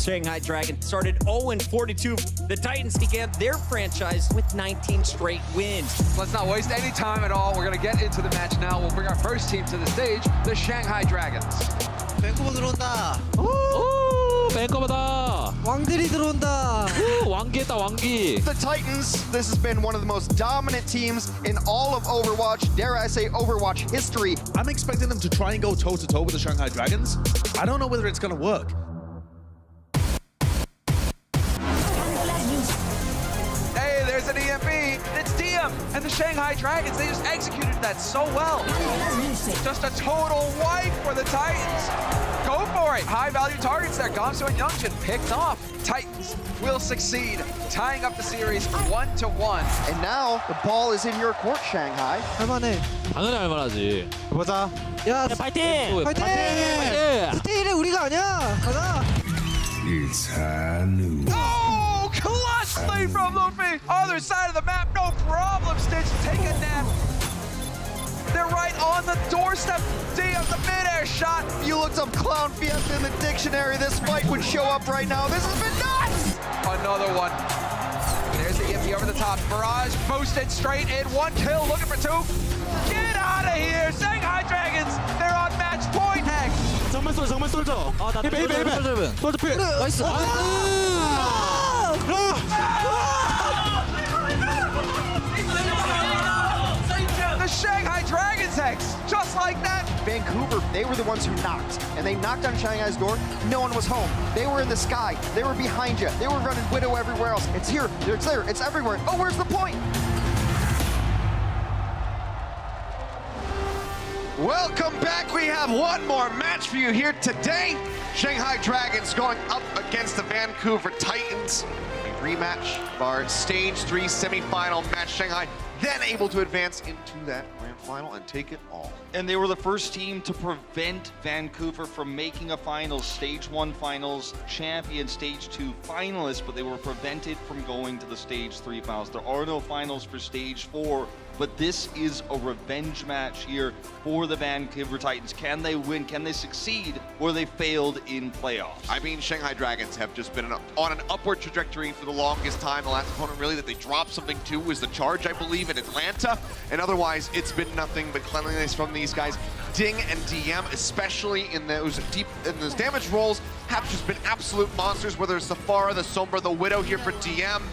Shanghai Dragons started 0-42. The Titans began their franchise with 19 straight wins. Let's not waste any time at all. We're going to get into the match now. We'll bring our first team to the stage, the Shanghai Dragons. 밴쿠버 들어온다. 오, 밴쿠버다. 왕들이 들어온다. 오, 왕기했다, 왕기. The Titans, this has been one of the most dominant teams in all of Overwatch, dare I say Overwatch history. I'm expecting them to try and go toe-to-toe with the Shanghai Dragons. I don't know whether it's going to work. Hey, there's an EMP. It's DM and the Shanghai Dragons. They just executed that so well. Just a total wipe for the Titans. Go for it. High-value targets there. Gamsu and Youngjin picked off. Titans will succeed, tying up the series 1-1. And now the ball is in your court, Shanghai. 할만해. 당연히 할만하지. 보자. 야, 파이팅! 파이팅! 파이팅! 스테일은 우리가 아니야. 가자. It's Anubis. Oh, clutch lead from Luffy. Other side of the map, no problem. Stitch, take a nap. They're right on the doorstep. DM, the mid-air shot. You looked up Clown Fiesta in the dictionary, this fight would show up right now. This has been nuts! Another one. There's the EMP over the top. Barrage boosted straight in. One kill, looking for two. Get out of here, Shanghai Dragons. They're on match point. 정말 쏠져. 아, 나 힐베. 솔드 필. 나이스. The Shanghai Dragons X, just like that. Vancouver, they were the ones who knocked, and they knocked on Shanghai's door. No one was home. They were in the sky. They were behind you. They were running Widow everywhere else. It's here, it's there, it's everywhere. Oh, where's the point? Welcome back. We have one more match for you here today. Shanghai Dragons going up against the Vancouver Titans. A rematch of our Stage 3 semifinal match. Shanghai then able to advance into that grand final and take it all. And they were the first team to prevent Vancouver from making a finals, Stage 1 finals champion, Stage 2 finalist, but they were prevented from going to the Stage 3 finals. There are no finals for Stage 4, but this is a revenge match here for the Vancouver Titans. Can they win? Can they succeed? Or they failed in playoffs? I mean, Shanghai Dragons have just been on an upward trajectory for the longest time. The last opponent really that they dropped something to was the Charge, I believe, in Atlanta. And otherwise, it's been nothing but cleanliness from these guys. Ding and DM, especially in those damage rolls, have just been absolute monsters, whether it's the Pharah, the Sombra, the Widow here for DM.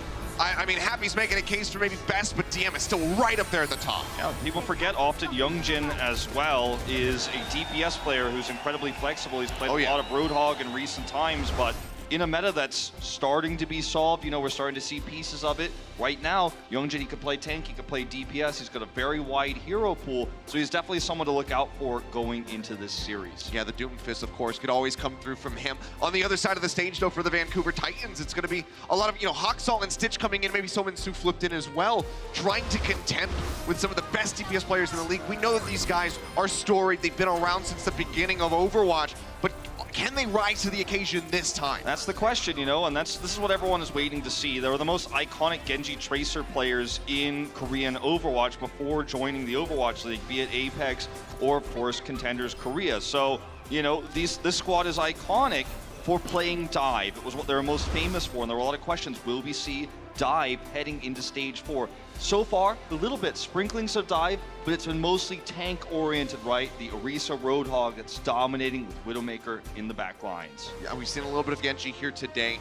I mean, Happy's making a case for maybe best, but DM is still right up there at the top. Yeah, people forget often Youngjin as well is a DPS player who's incredibly flexible. He's played a lot of Roadhog in recent times, but in a meta that's starting to be solved, you know, we're starting to see pieces of it. Right now, Youngjin, he could play tank, he could play DPS, he's got a very wide hero pool, so he's definitely someone to look out for going into this series. Yeah, the Doomfist, of course, could always come through from him. On the other side of the stage, though, for the Vancouver Titans, it's going to be a lot of, Hawksalt and Stitch coming in, maybe Sominsu flipped in as well, trying to contend with some of the best DPS players in the league. We know that these guys are storied, they've been around since the beginning of Overwatch, but can they rise to the occasion this time? That's the question, and this is what everyone is waiting to see. They were the most iconic Genji Tracer players in Korean Overwatch before joining the Overwatch League, be it Apex or, of course, Contenders Korea. So, this squad is iconic for playing dive. It was what they were most famous for, and there were a lot of questions. Will we see dive heading into Stage 4? So far, a little bit, sprinklings of dive, but it's been mostly tank-oriented, right? The Orisa Roadhog that's dominating with Widowmaker in the back lines. Yeah, we've seen a little bit of Genji here today.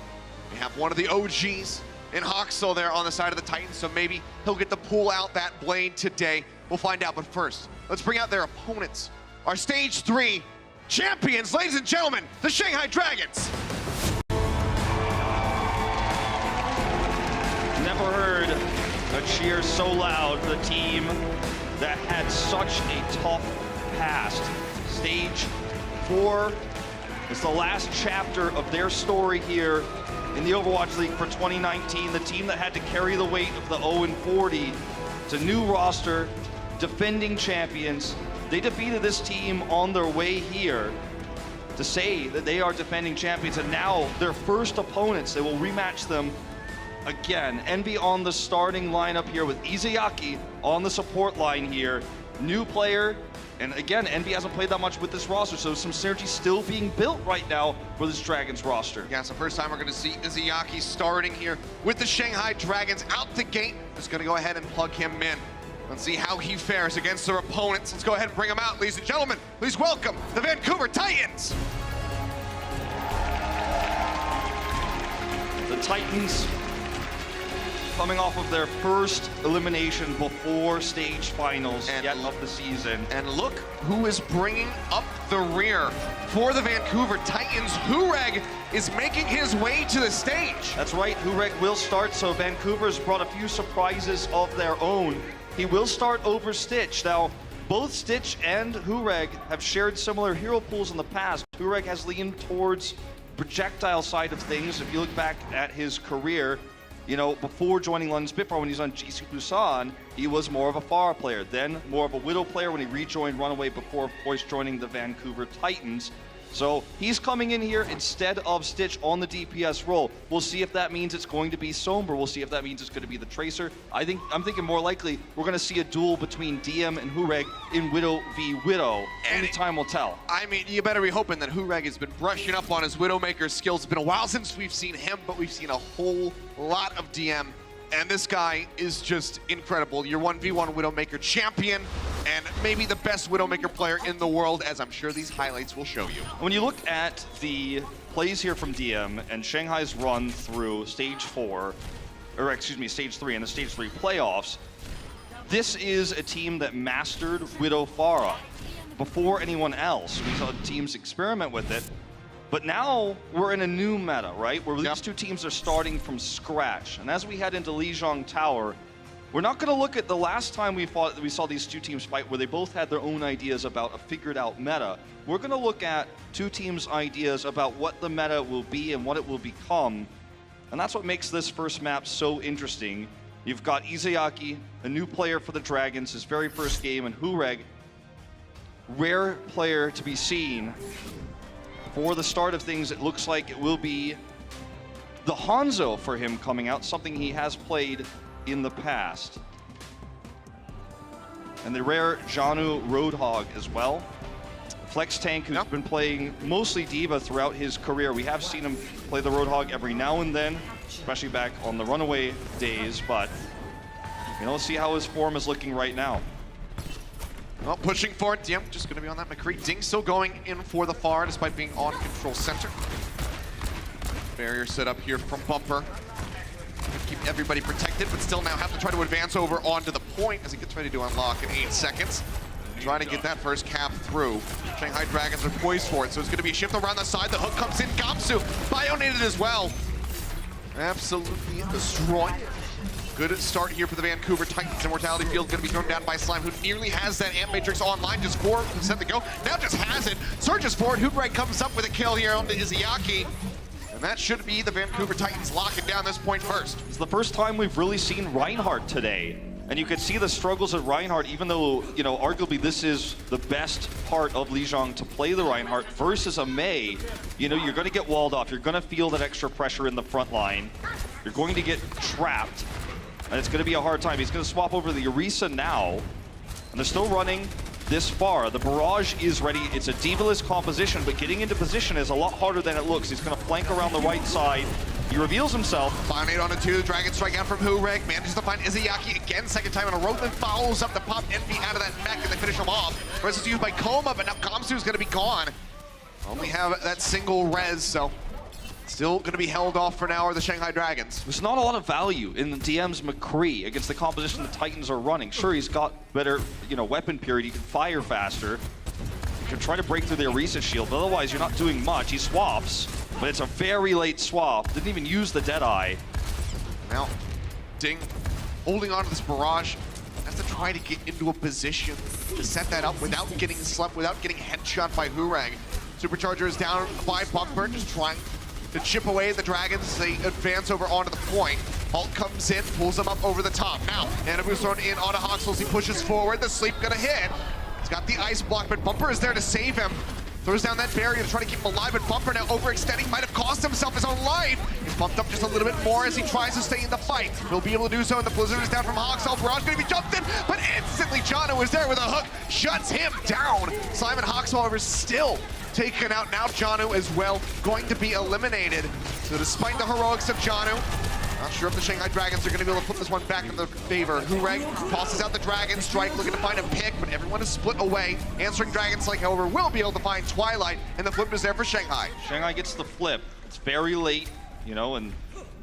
We have one of the OGs in Hawksall there on the side of the Titans, so maybe he'll get to pull out that blade today. We'll find out, but first, let's bring out their opponents. Our Stage 3 champions, ladies and gentlemen, the Shanghai Dragons. Never heard a cheer so loud for the team that had such a tough past. Stage 4 is the last chapter of their story here in the Overwatch League for 2019. The team that had to carry the weight of the 0-40. It's a new roster, defending champions. They defeated this team on their way here to say that they are defending champions, and now their first opponents, they will rematch them again. Envy on the starting lineup here with Izayaki on the support line here. new player. And again, NB hasn't played that much with this roster, so some synergy still being built right now for this Dragons roster. Yeah, it's the first time we're going to see Izayaki starting here with the Shanghai Dragons out the gate. Just going to go ahead and plug him in. Let's see how he fares against their opponents. Let's go ahead and bring him out, ladies and gentlemen. Please welcome the Vancouver Titans. The Titans coming off of their first elimination before stage finals yet of the season. And look who is bringing up the rear for the Vancouver Titans. Hureg is making his way to the stage. That's right, Hureg will start, so Vancouver's brought a few surprises of their own. He will start over Stitch. Now, both Stitch and Hureg have shared similar hero pools in the past. Hureg has leaned towards projectile side of things. If you look back at his career, you know, before joining London Spitfire when he was on GC Busan, he was more of a Pharah player, then more of a Widow player when he rejoined Runaway before, of course, joining the Vancouver Titans. So he's coming in here instead of Stitch on the DPS role. We'll see if that means it's going to be Somber. We'll see if that means it's going to be the Tracer. I'm thinking more likely we're going to see a duel between DM and Hureg in Widow v Widow. Only time will tell. I mean, you better be hoping that Hureg has been brushing up on his Widowmaker skills. It's been a while since we've seen him, but we've seen a whole lot of DM. And this guy is just incredible. Your 1v1 Widowmaker champion, and maybe the best Widowmaker player in the world, as I'm sure these highlights will show you. When you look at the plays here from DM and Shanghai's run through stage 4, or excuse me, stage 3 and the stage 3 playoffs, this is a team that mastered Widow Pharah before anyone else. We saw teams experiment with it. But now we're in a new meta, right? Where these two teams are starting from scratch. And as we head into Lijiang Tower, we're not going to look at the last time we saw these two teams fight where they both had their own ideas about a figured out meta. We're going to look at two teams' ideas about what the meta will be and what it will become. And that's what makes this first map so interesting. You've got Izayaki, a new player for the Dragons, his very first game, and Hureg, rare player to be seen. For the start of things, it looks like it will be the Hanzo for him coming out, something he has played in the past. And the rare Janu Roadhog as well. Flex Tank, who's been playing mostly D.Va throughout his career. We have seen him play the Roadhog every now and then, especially back on the Runaway days, but you know, let's see how his form is looking right now. Well, pushing forward, DM just going to be on that McCree. Ding still going in for the far, despite being on control center. Barrier set up here from Bumper. Keep everybody protected, but still now have to try to advance over onto the point as he gets ready to unlock in 8 seconds. Trying to get that first cap through. Shanghai Dragons are poised for it, so it's going to be a shift around the side. The hook comes in. Gamsu bionated as well. Absolutely destroyed. Good start here for the Vancouver Titans. Immortality Field going to be thrown down by Slime, who nearly has that Amp Matrix online. Just 4% to go. Now just has it. Surges forward. Hureg comes up with a kill here on the Izayaki. And that should be the Vancouver Titans locking down this point first. It's the first time we've really seen Reinhardt today. And you could see the struggles of Reinhardt, even though, you know, arguably this is the best part of Lijiang to play the Reinhardt versus a Mei. You know, you're going to get walled off. You're going to feel that extra pressure in the front line. You're going to get trapped. And it's going to be a hard time. He's going to swap over the Orisa now. And they're still running this far. The barrage is ready. It's a D.Va-less composition, but getting into position is a lot harder than it looks. He's going to flank around the right side. He reveals himself. Bionate on a 2. The Dragon strike out from Hureg. Manages to find Izayaki again, second time in a row. Then follows up to pop Envy out of that mech, and they finish him off. Res is used by Koma, but now Gamsu's going to be gone. Only have that single res, so still going to be held off for now are the Shanghai Dragons. There's not a lot of value in the DM's McCree against the composition the Titans are running. Sure, he's got better, you know, weapon purity. He can fire faster. He can try to break through the Orisa shield, but otherwise you're not doing much. He swaps, but it's a very late swap. Didn't even use the Deadeye. Now, Ding holding on to this barrage. Has to try to get into a position to set that up without getting slept, without getting headshot by Hureg. Supercharger is down by Bumper, just trying to chip away at the Dragons. They advance over onto the point. Hulk comes in, pulls them up over the top. Now, Anubis thrown in onto Hoxels. He pushes forward. The sleep gonna hit. He's got the ice block, but Bumper is there to save him. Throws down that barrier to try to keep him alive, but Bumper now overextending, might have cost himself his own life. He's bumped up just a little bit more as he tries to stay in the fight. He'll be able to do so, and the Blizzard is down from Hoxall. Barrage gonna be jumped in, but instantly Jano is there with a hook, shuts him down. Simon Hoxall, however, still taken out. Now Janu as well going to be eliminated. So despite the heroics of Janu, not sure if the Shanghai Dragons are going to be able to put this one back in their favor. Hureg tosses out the Dragon Strike, looking to find a pick, but everyone is split away. Answering Dragon Strike, however, will be able to find Twilight, and the flip is there for Shanghai. Shanghai gets the flip. It's very late, you know, and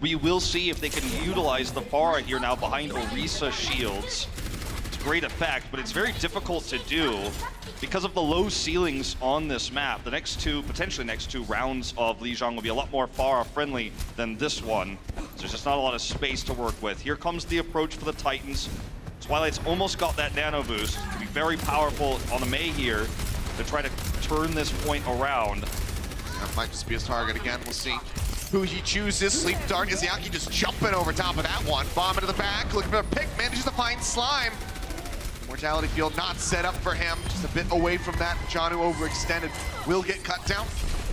we will see if they can utilize the Pharah here now behind Orisa shields. It's great effect, but it's very difficult to do because of the low ceilings on this map. The next two, potentially next two rounds of Lijiang will be a lot more Pharah friendly than this one. So there's just not a lot of space to work with. Here comes the approach for the Titans. Twilight's almost got that nano boost. It can be very powerful on the Mei here to try to turn this point around. That might just be his target again. We'll see who he chooses. Sleep Dart, Izayaki just jumping over top of that one. Bomb into the back, looking for a pick, manages to find Slime. Mortality field not set up for him, just a bit away from that. Janu overextended, will get cut down.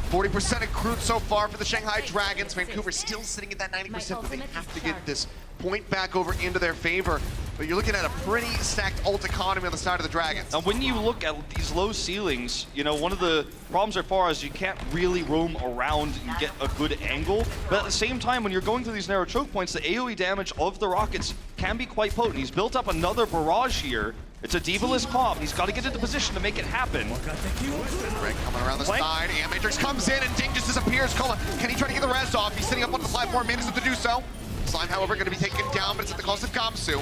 40% accrued so far for the Shanghai Dragons. Vancouver still sitting at that 90%, but they have to get this point back over into their favor. But you're looking at a pretty stacked ult economy on the side of the Dragons. Now, when you look at these low ceilings, you know, one of the problems so far is you can't really roam around and get a good angle. But at the same time, when you're going through these narrow choke points, the AoE damage of the rockets can be quite potent. He's built up another barrage here. It's a D.Va-less comp. He's got to get into position to make it happen. Greg coming around the side. Matrix comes in and Ding just disappears. Cola, can he try to get the res off? He's sitting up on the platform, manages to do so. Slime, however, going to be taken down, but it's at the cost of Gamsu.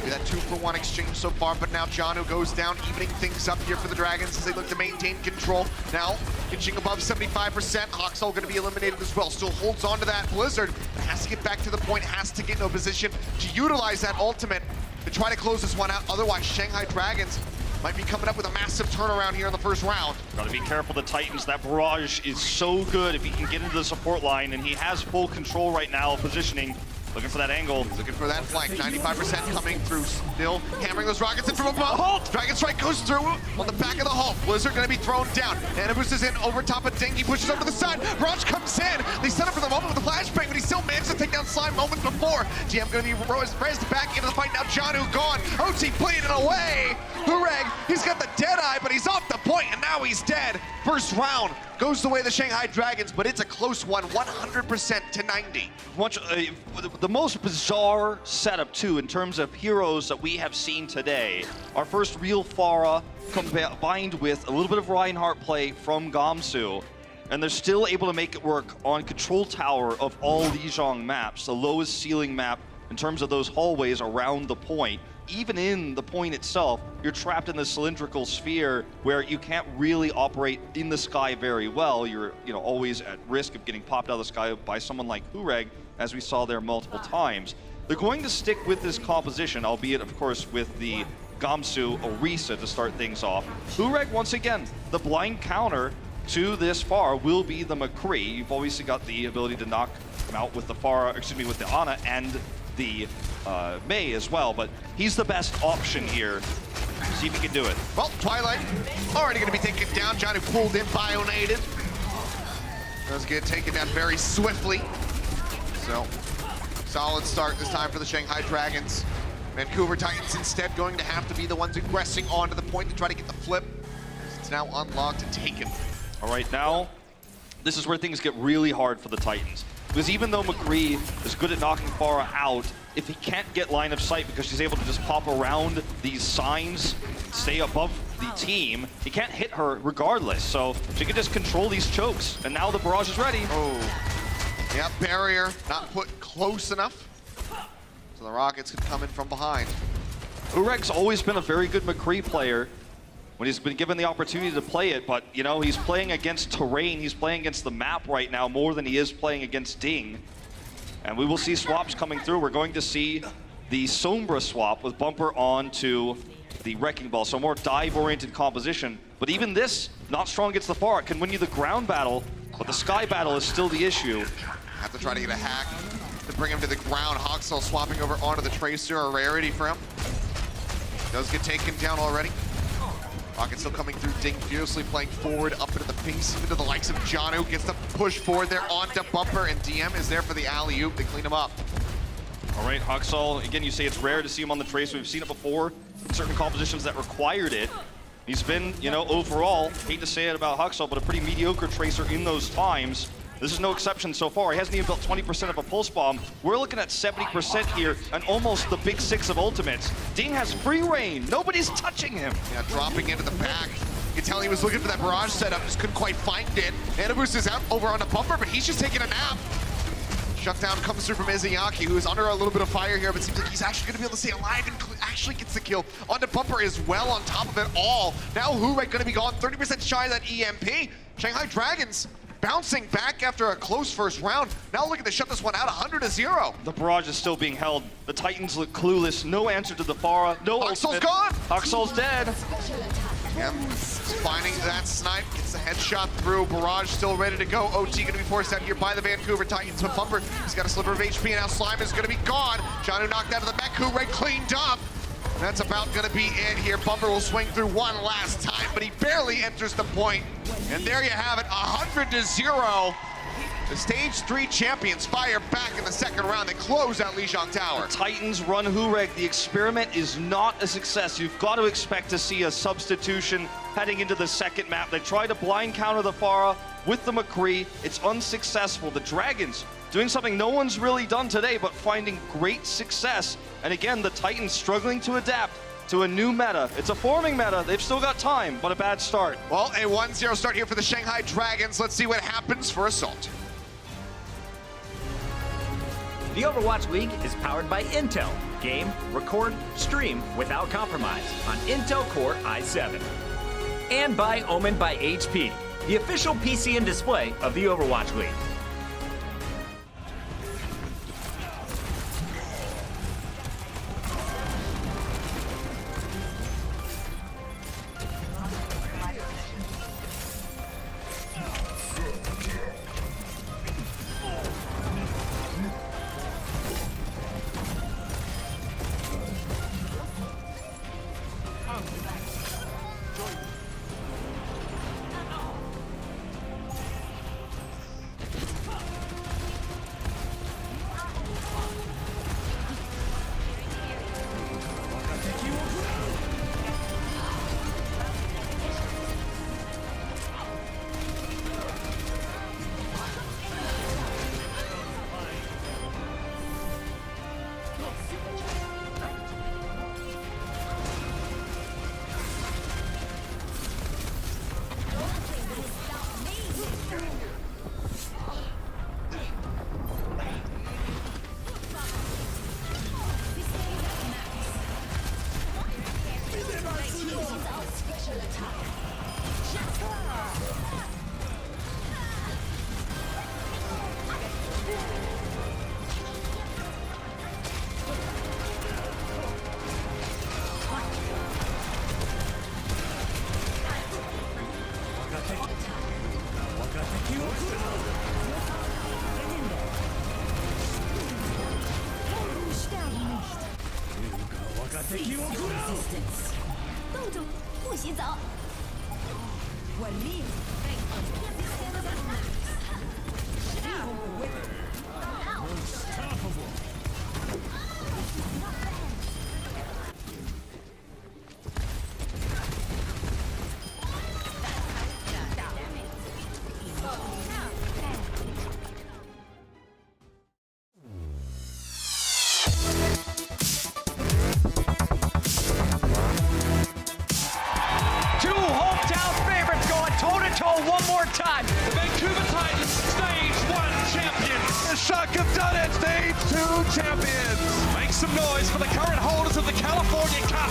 That 2-for-1 exchange so far, but now Janu goes down, evening things up here for the Dragons as they look to maintain control. Now, inching above 75%, Hoxall going to be eliminated as well. Still holds on to that Blizzard, but has to get back to the point, has to get in a position to utilize that ultimate to try to close this one out. Otherwise, Shanghai Dragons might be coming up with a massive turnaround here in the first round. Gotta be careful, the Titans. That barrage is so good if he can get into the support line, and he has full control right now of positioning. Looking for that angle. Looking for that flank. 95% coming through. Still hammering those rockets in from above. Halt! Dragon Strike goes through on the back of the Hulk. Blizzard going to be thrown down. Anubis is in over top of Ding. He pushes over to the side. Barrage comes in. They set up for the moment with the flashbang, but he still managed to take down Slime moments before. GM going to be raised back into the fight. Now Janu gone. OT bleeding away. Hureg, he's got the dead eye, but he's off the point, and now he's dead. First round goes the way of the Shanghai Dragons, but it's a close one, 100% to 90. The most bizarre setup, too, in terms of heroes that we have seen today. Our first real Pharah combined with a little bit of Reinhardt play from Gamsu, and they're still able to make it work on Control Tower of all Lijiang maps, the lowest ceiling map in terms of those hallways around the point. Even in the point itself, you're trapped in this cylindrical sphere where you can't really operate in the sky very well. You're, always at risk of getting popped out of the sky by someone like Hureg, as we saw there multiple times. They're going to stick with this composition, albeit, of course, with the Gamsu Orisa to start things off. Hureg, once again, the blind counter to this Pharah will be the McCree. You've obviously got the ability to knock him out with the Pharah, with the Ana and the Mei as well, but he's the best option here. See if he can do it. Well, Twilight already going to be taken down. Johnny pulled in, bio-nated. Does get taken down very swiftly. So, solid start this time for the Shanghai Dragons. Vancouver Titans instead going to have to be the ones aggressing onto the point to try to get the flip. It's now unlocked and taken. All right, now, this is where things get really hard for the Titans. Because even though McCree is good at knocking Pharah out, if he can't get line of sight because she's able to just pop around these signs, stay above the team, he can't hit her regardless. So she can just control these chokes. And now the barrage is ready. Oh, yeah, barrier not put close enough. So the Rockets could come in from behind. Ureg's always been a very good McCree player when he's been given the opportunity to play it, but he's playing against terrain, he's playing against the map right now more than he is playing against Ding. And we will see swaps coming through. We're going to see the Sombra swap with Bumper on to the Wrecking Ball, so more dive-oriented composition. But even this, not strong against the Pharah, can win you the ground battle, but the sky battle is still the issue. Have to try to get a hack to bring him to the ground. Hoxall swapping over onto the Tracer, a rarity for him. Does get taken down already. Rocket still coming through, Ding fiercely playing forward, up into the piece, even to the likes of Janu, gets the push forward there onto Bumper, and DM is there for the alley-oop. They clean him up. All right, Huxall, again, you say it's rare to see him on the trace. We've seen it before in certain compositions that required it. He's been, you know, overall, hate to say it about Huxall, but a pretty mediocre tracer in those times. This is no exception so far. He hasn't even built 20% of a pulse bomb. We're looking at 70% here and almost the big 6 of ultimates. Ding has free reign. Nobody's touching him. Yeah, dropping into the back. You can tell he was looking for that barrage setup, just couldn't quite find it. Anubis is out over on the Bumper, but he's just taking a nap. Shutdown comes through from Izayaki, who is under a little bit of fire here, but seems like he's actually going to be able to stay alive and actually gets the kill. Onto Bumper as well on top of it all. Now Hurek going to be gone, 30% shy of that EMP. Shanghai Dragons bouncing back after a close first round. Now looking to shut this one out, 100-0. The barrage is still being held. The Titans look clueless. No answer to the Pharah. No Huxall's ultimate. gone. Huxall's dead. Yep, finding that snipe, gets the headshot through. Barrage still ready to go. OT going to be forced out here by the Vancouver Titans. But Bumper, he's got a sliver of HP, and now Slime is going to be gone. Janu knocked out of the mech, Hurek cleaned up. And that's about going to be it here. Bumper will swing through one last time, but he barely enters the point. And there you have it, 100-0. The Stage 3 champions fire back in the second round. They close out Lijiang Tower. Titans run Hurek. The experiment is not a success. You've got to expect to see a substitution heading into the second map. They try to blind counter the Pharah with the McCree. It's unsuccessful. The Dragons doing something no one's really done today, but finding great success. And again, the Titans struggling to adapt to a new meta. It's a forming meta. They've still got time, but a bad start. Well, a 1-0 start here for the Shanghai Dragons. Let's see what happens for Assault. The Overwatch League is powered by Intel. Game, record, stream without compromise on Intel Core i7. And by Omen by HP, the official PC and display of the Overwatch League. One more time. The Vancouver Titans, Stage 1 champions. The Shark have done it, Stage 2 champions. Make some noise for the current holders of the California Cup.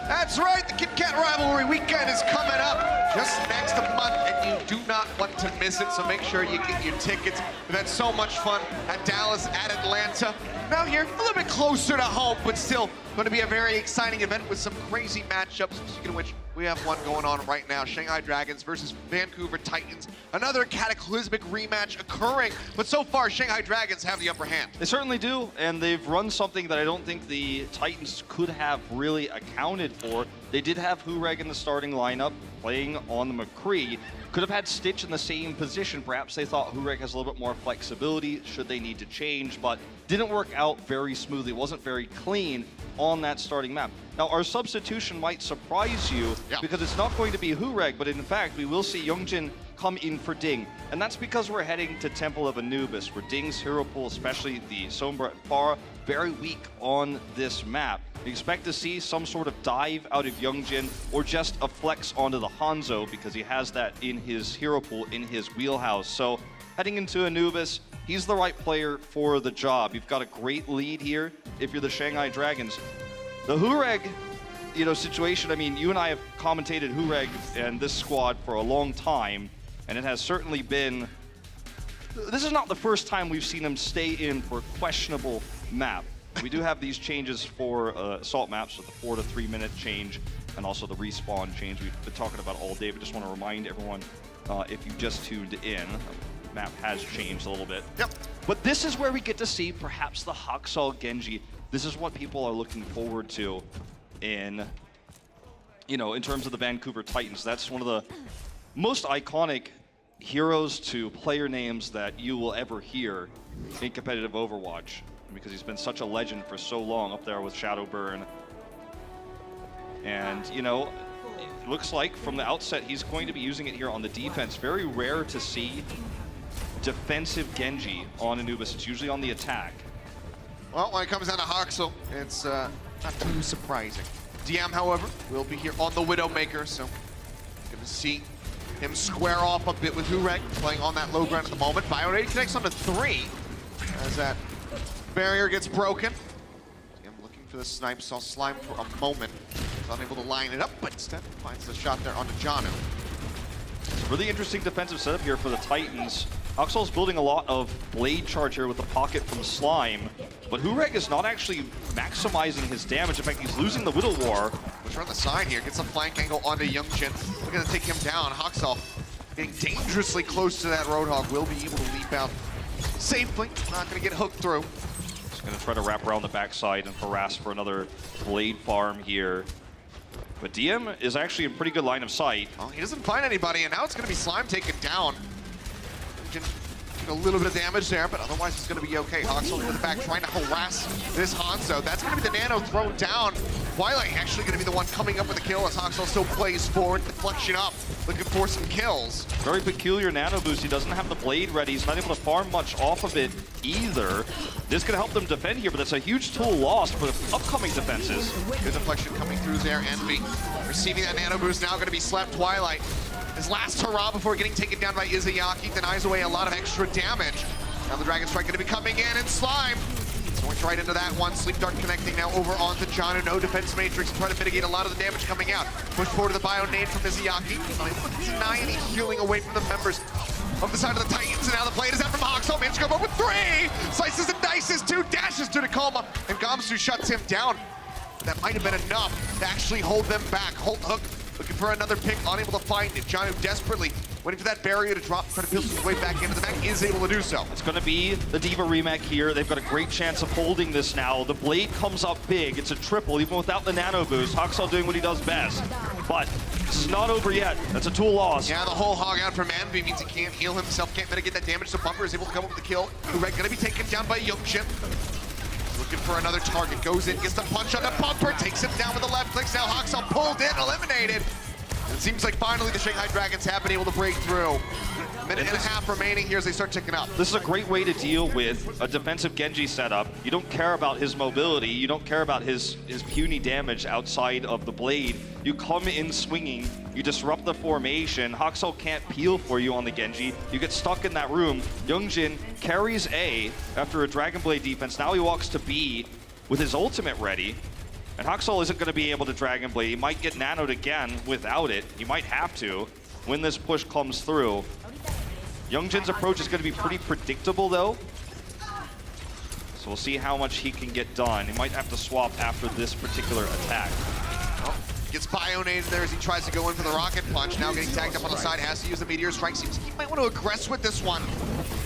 That's right, the Kit Kat Rivalry weekend is coming up just next month, and you do not want to miss it, so make sure you get your tickets. We've had so much fun at Dallas, at Atlanta. Now here, a little bit closer to home, but still going to be a very exciting event with some crazy matchups. Speaking of which, We have one going on right now. Shanghai Dragons versus Vancouver Titans. Another cataclysmic rematch occurring, but so far Shanghai Dragons have the upper hand. They certainly do, and they've run something that I don't think the Titans could have really accounted for. They did have Hureg in the starting lineup, playing on the McCree. Could have had Stitch in the same position. Perhaps they thought Hureg has a little bit more flexibility should they need to change, but didn't work out very smoothly. It wasn't very clean on that starting map. Now, our substitution might surprise you because it's not going to be Hureg, but in fact, we will see Youngjin come in for Ding. And that's because we're heading to Temple of Anubis, where Ding's hero pool, especially the Sombra and Pharah, very weak on this map. We expect to see some sort of dive out of Youngjin or just a flex onto the Hanzo because he has that in his hero pool, in his wheelhouse. So heading into Anubis, he's the right player for the job. You've got a great lead here if you're the Shanghai Dragons. The Hureg, situation, I mean, you and I have commentated Hureg and this squad for a long time, and it has certainly been, this is not the first time we've seen him stay in for a questionable map. We do have these changes for assault maps with the 4 to 3 minute change and also the respawn change we've been talking about all day, but just want to remind everyone, if you just tuned in, the map has changed a little bit. Yep. But this is where we get to see perhaps the Haksal Genji. This is what people are looking forward to in terms of the Vancouver Titans. That's one of the most iconic heroes to player names that you will ever hear in competitive Overwatch, because he's been such a legend for so long, up there with Shadowburn. And, it looks like from the outset he's going to be using it here on the defense. Very rare to see defensive Genji on Anubis. It's usually on the attack. Well, when it comes down to Haksal, it's not too surprising. DM, however, will be here on the Widowmaker, so gonna see him square off a bit with Hureg, playing on that low ground at the moment. Biorady connects onto 3 as that barrier gets broken. DM looking for the snipe, saw Slime for a moment. Was unable to line it up, but instead finds the shot there onto Janu. It's a really interesting defensive setup here for the Titans. Haxal's building a lot of blade charge here with the pocket from Slime, but Hureg is not actually maximizing his damage. In fact, he's losing the Widow War. Push on the side here, gets a flank angle onto Youngjin. Looking to take him down. Haksal getting dangerously close to that Roadhog, will be able to leap out safely. Not going to get hooked through. He's going to try to wrap around the backside and harass for another blade farm here. But DM is actually in pretty good line of sight. Oh, he doesn't find anybody, and now it's going to be Slime taken down. A little bit of damage there, but otherwise it's going to be okay. Haksal into the back trying to harass this Hanzo. That's going to be the nano thrown down. Twilight actually going to be the one coming up with the kill as Haksal still plays forward, deflection up, looking for some kills. Very peculiar nano boost. He doesn't have the blade ready. He's not able to farm much off of it either. This is going to help them defend here, but that's a huge tool lost for the upcoming defenses. Good deflection coming through there. Envy receiving that nano boost, now going to be slapped. Twilight. His last hurrah before getting taken down by Izayaki denies away a lot of extra damage. Now the Dragon Strike going to be coming in, and Slime going right into that one. Sleep Dart connecting now over onto Janu. No defense matrix to try to mitigate a lot of the damage coming out. Push forward to the bio nade from Izayaki. Unable to deny any healing away from the members of the side of the Titans. And now the plate is out from Haksal. Managed to go up with 3! Slices and dices, 2 dashes to Nakoma, and Gamsu shuts him down. That might have been enough to actually hold them back. Holt Hook looking for another pick, unable to find it. Janu desperately waiting for that barrier to drop, trying to peel his way back into the back, is able to do so. It's going to be the D.Va remake here. They've got a great chance of holding this now. The blade comes up big. It's a triple, even without the nano boost. Haksal doing what he does best. But it's not over yet. That's a tool loss. Yeah, the whole hog out from Envy means he can't heal himself, can't mitigate that damage, so Bumper is able to come up with the kill. Hureg going to be taken down by Youngship. Looking for another target, goes in, gets the punch on the Bumper, takes him down with the left clicks. Now Haksal pulled in, eliminated. It seems like finally the Shanghai Dragons have been able to break through. Minute and a half remaining here as they start ticking up. This is a great way to deal with a defensive Genji setup. You don't care about his mobility. You don't care about his puny damage outside of the blade. You come in swinging. You disrupt the formation. Haksal can't peel for you on the Genji. You get stuck in that room. Youngjin carries A after a Dragon Blade defense. Now he walks to B with his ultimate ready. And Haksal isn't going to be able to Dragon Blade. He might get nanoed again without it. He might have to when this push comes through. Youngjin's approach is going to be pretty predictable, though. So we'll see how much he can get done. He might have to swap after this particular attack. Well, Gets bionated there as he tries to go in for the rocket punch. Now getting tagged up on the side, has to use the meteor strike. Seems he might want to aggress with this one.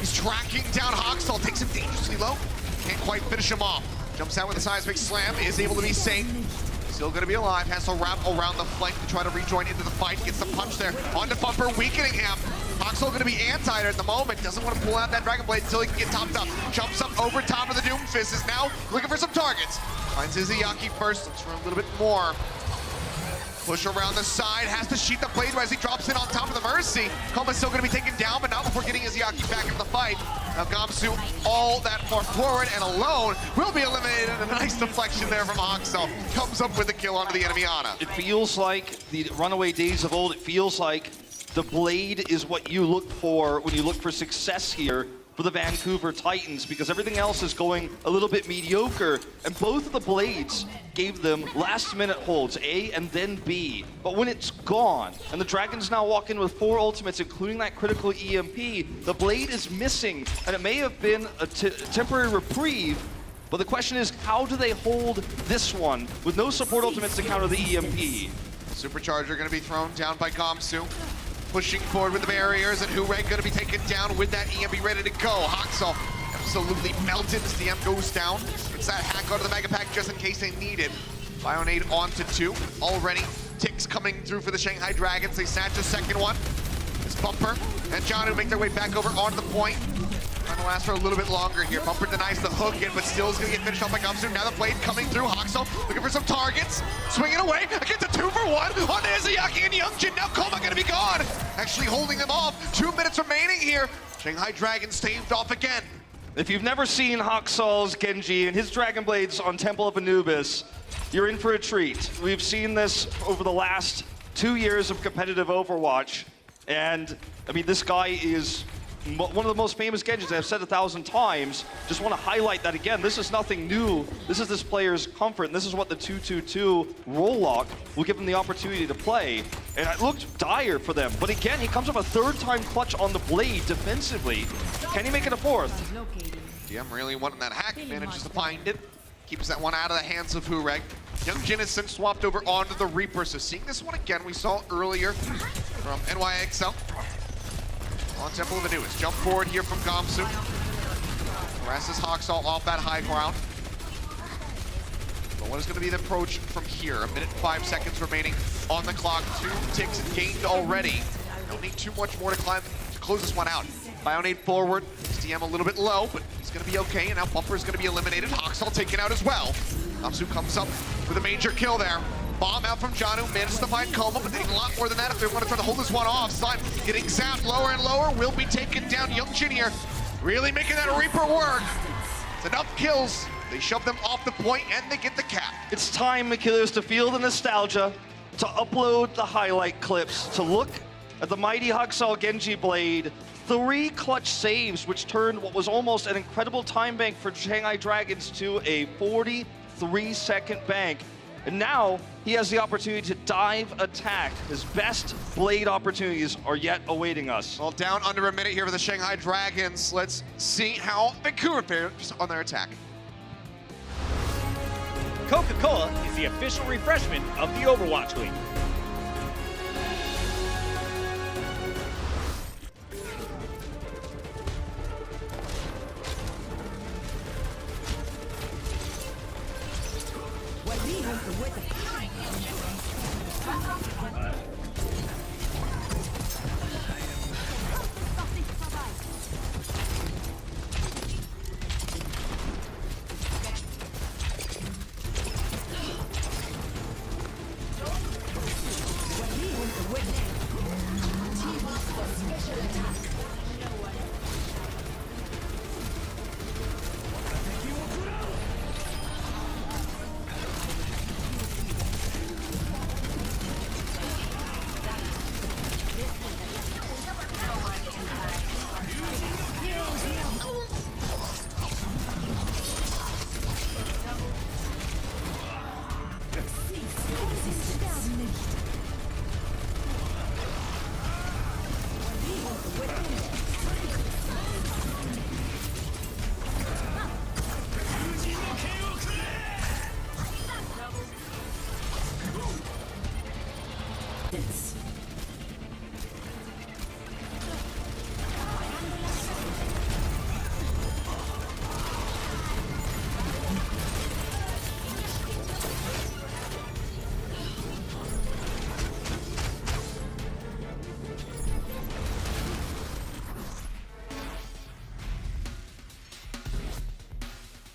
He's tracking down Hoxall, takes him dangerously low. Can't quite finish him off. Jumps out with a seismic slam, is able to be safe. Still gonna be alive, has to wrap around the flank to try to rejoin into the fight. Gets the punch there, onto Bumper, weakening him. Hoxall gonna be anti-ed at the moment, doesn't want to pull out that Dragon Blade until he can get topped up. Jumps up over top of the Doomfist, is now looking for some targets. Finds Izayaki first, looks for a little bit more. Push around the side, has to sheath the blade as he drops in on top of the Mercy. Koma's still gonna be taken down, but not before getting Izayaki back into the fight. Now Gamsu, all that far forward and alone, will be eliminated. A nice deflection there from Hoxall. Comes up with the kill onto the enemy Ana. It feels like the runaway days of old. It feels like the blade is what you look for when you look for success here for the Vancouver Titans, because everything else is going a little bit mediocre, and both of the blades gave them last-minute holds, A and then B. But when it's gone, and the Dragons now walk in with 4 ultimates, including that critical EMP, the blade is missing, and it may have been a temporary reprieve, but the question is, how do they hold this one with no support ultimates to counter the EMP? Supercharger gonna be thrown down by Gamsu. Pushing forward with the barriers, and Hureg gonna be taken down with that EMP ready to go. Hoxall absolutely melted as the M goes down. It's that hack onto the Mega Pack just in case they need it. Bionade onto 2. Already ticks coming through for the Shanghai Dragons. They snatch a second one. It's Bumper and John who make their way back over onto the point. Trying to last for a little bit longer here. Bumper denies the hook in, but still is going to get finished off by Gamsu. Now the blade coming through. Hoxall looking for some targets. Swinging away. Against a 2-for-1 on Izayaki and Youngjin. Now Koma going to be gone. Actually holding them off. 2 minutes remaining here. Shanghai Dragons staved off again. If you've never seen Hoxall's Genji and his Dragon Blades on Temple of Anubis, you're in for a treat. We've seen this over the last 2 years of competitive Overwatch. And, I mean, this guy is one of the most famous Genjis. I've said 1,000 times. Just want to highlight that again. This is nothing new. This is this player's comfort, and this is what the 2-2-2 roll lock will give him the opportunity to play. And it looked dire for them. But again, he comes up a 3rd-time clutch on the blade defensively. Can he make it a 4th? DM really wanting that hack, manages to find it. Keeps that one out of the hands of Hureg. Youngjin has since swapped over onto the Reaper. So seeing this one again, we saw earlier from NYXL. On Temple of Anubis. Jump forward here from Gamsu. Harasses Hoxall off that high ground. But what is going to be the approach from here? 1 minute 5 seconds remaining on the clock. 2 ticks gained already. Don't need too much more to climb to close this one out. Bionade forward. DM a little bit low, but he's going to be okay. And now Bumper is going to be eliminated. Hoxall taken out as well. Gamsu comes up with a major kill there. Bomb out from Janu, managed to find Koma, but they need a lot more than that if they want to try to hold this one off. Slime getting zapped lower and lower, will be taken down. Youngjin here, really making that Reaper work. It's enough kills. They shove them off the point and they get the cap. It's time, Killers, to feel the nostalgia, to upload the highlight clips, to look at the mighty Hoxall Genji blade. 3 clutch saves, which turned what was almost an incredible time bank for Shanghai Dragons to a 43-second bank. And now he has the opportunity to dive attack. His best blade opportunities are yet awaiting us. Well, down under a minute here for the Shanghai Dragons. Let's see how Vancouver fares on their attack. Coca-Cola is the official refreshment of the Overwatch League.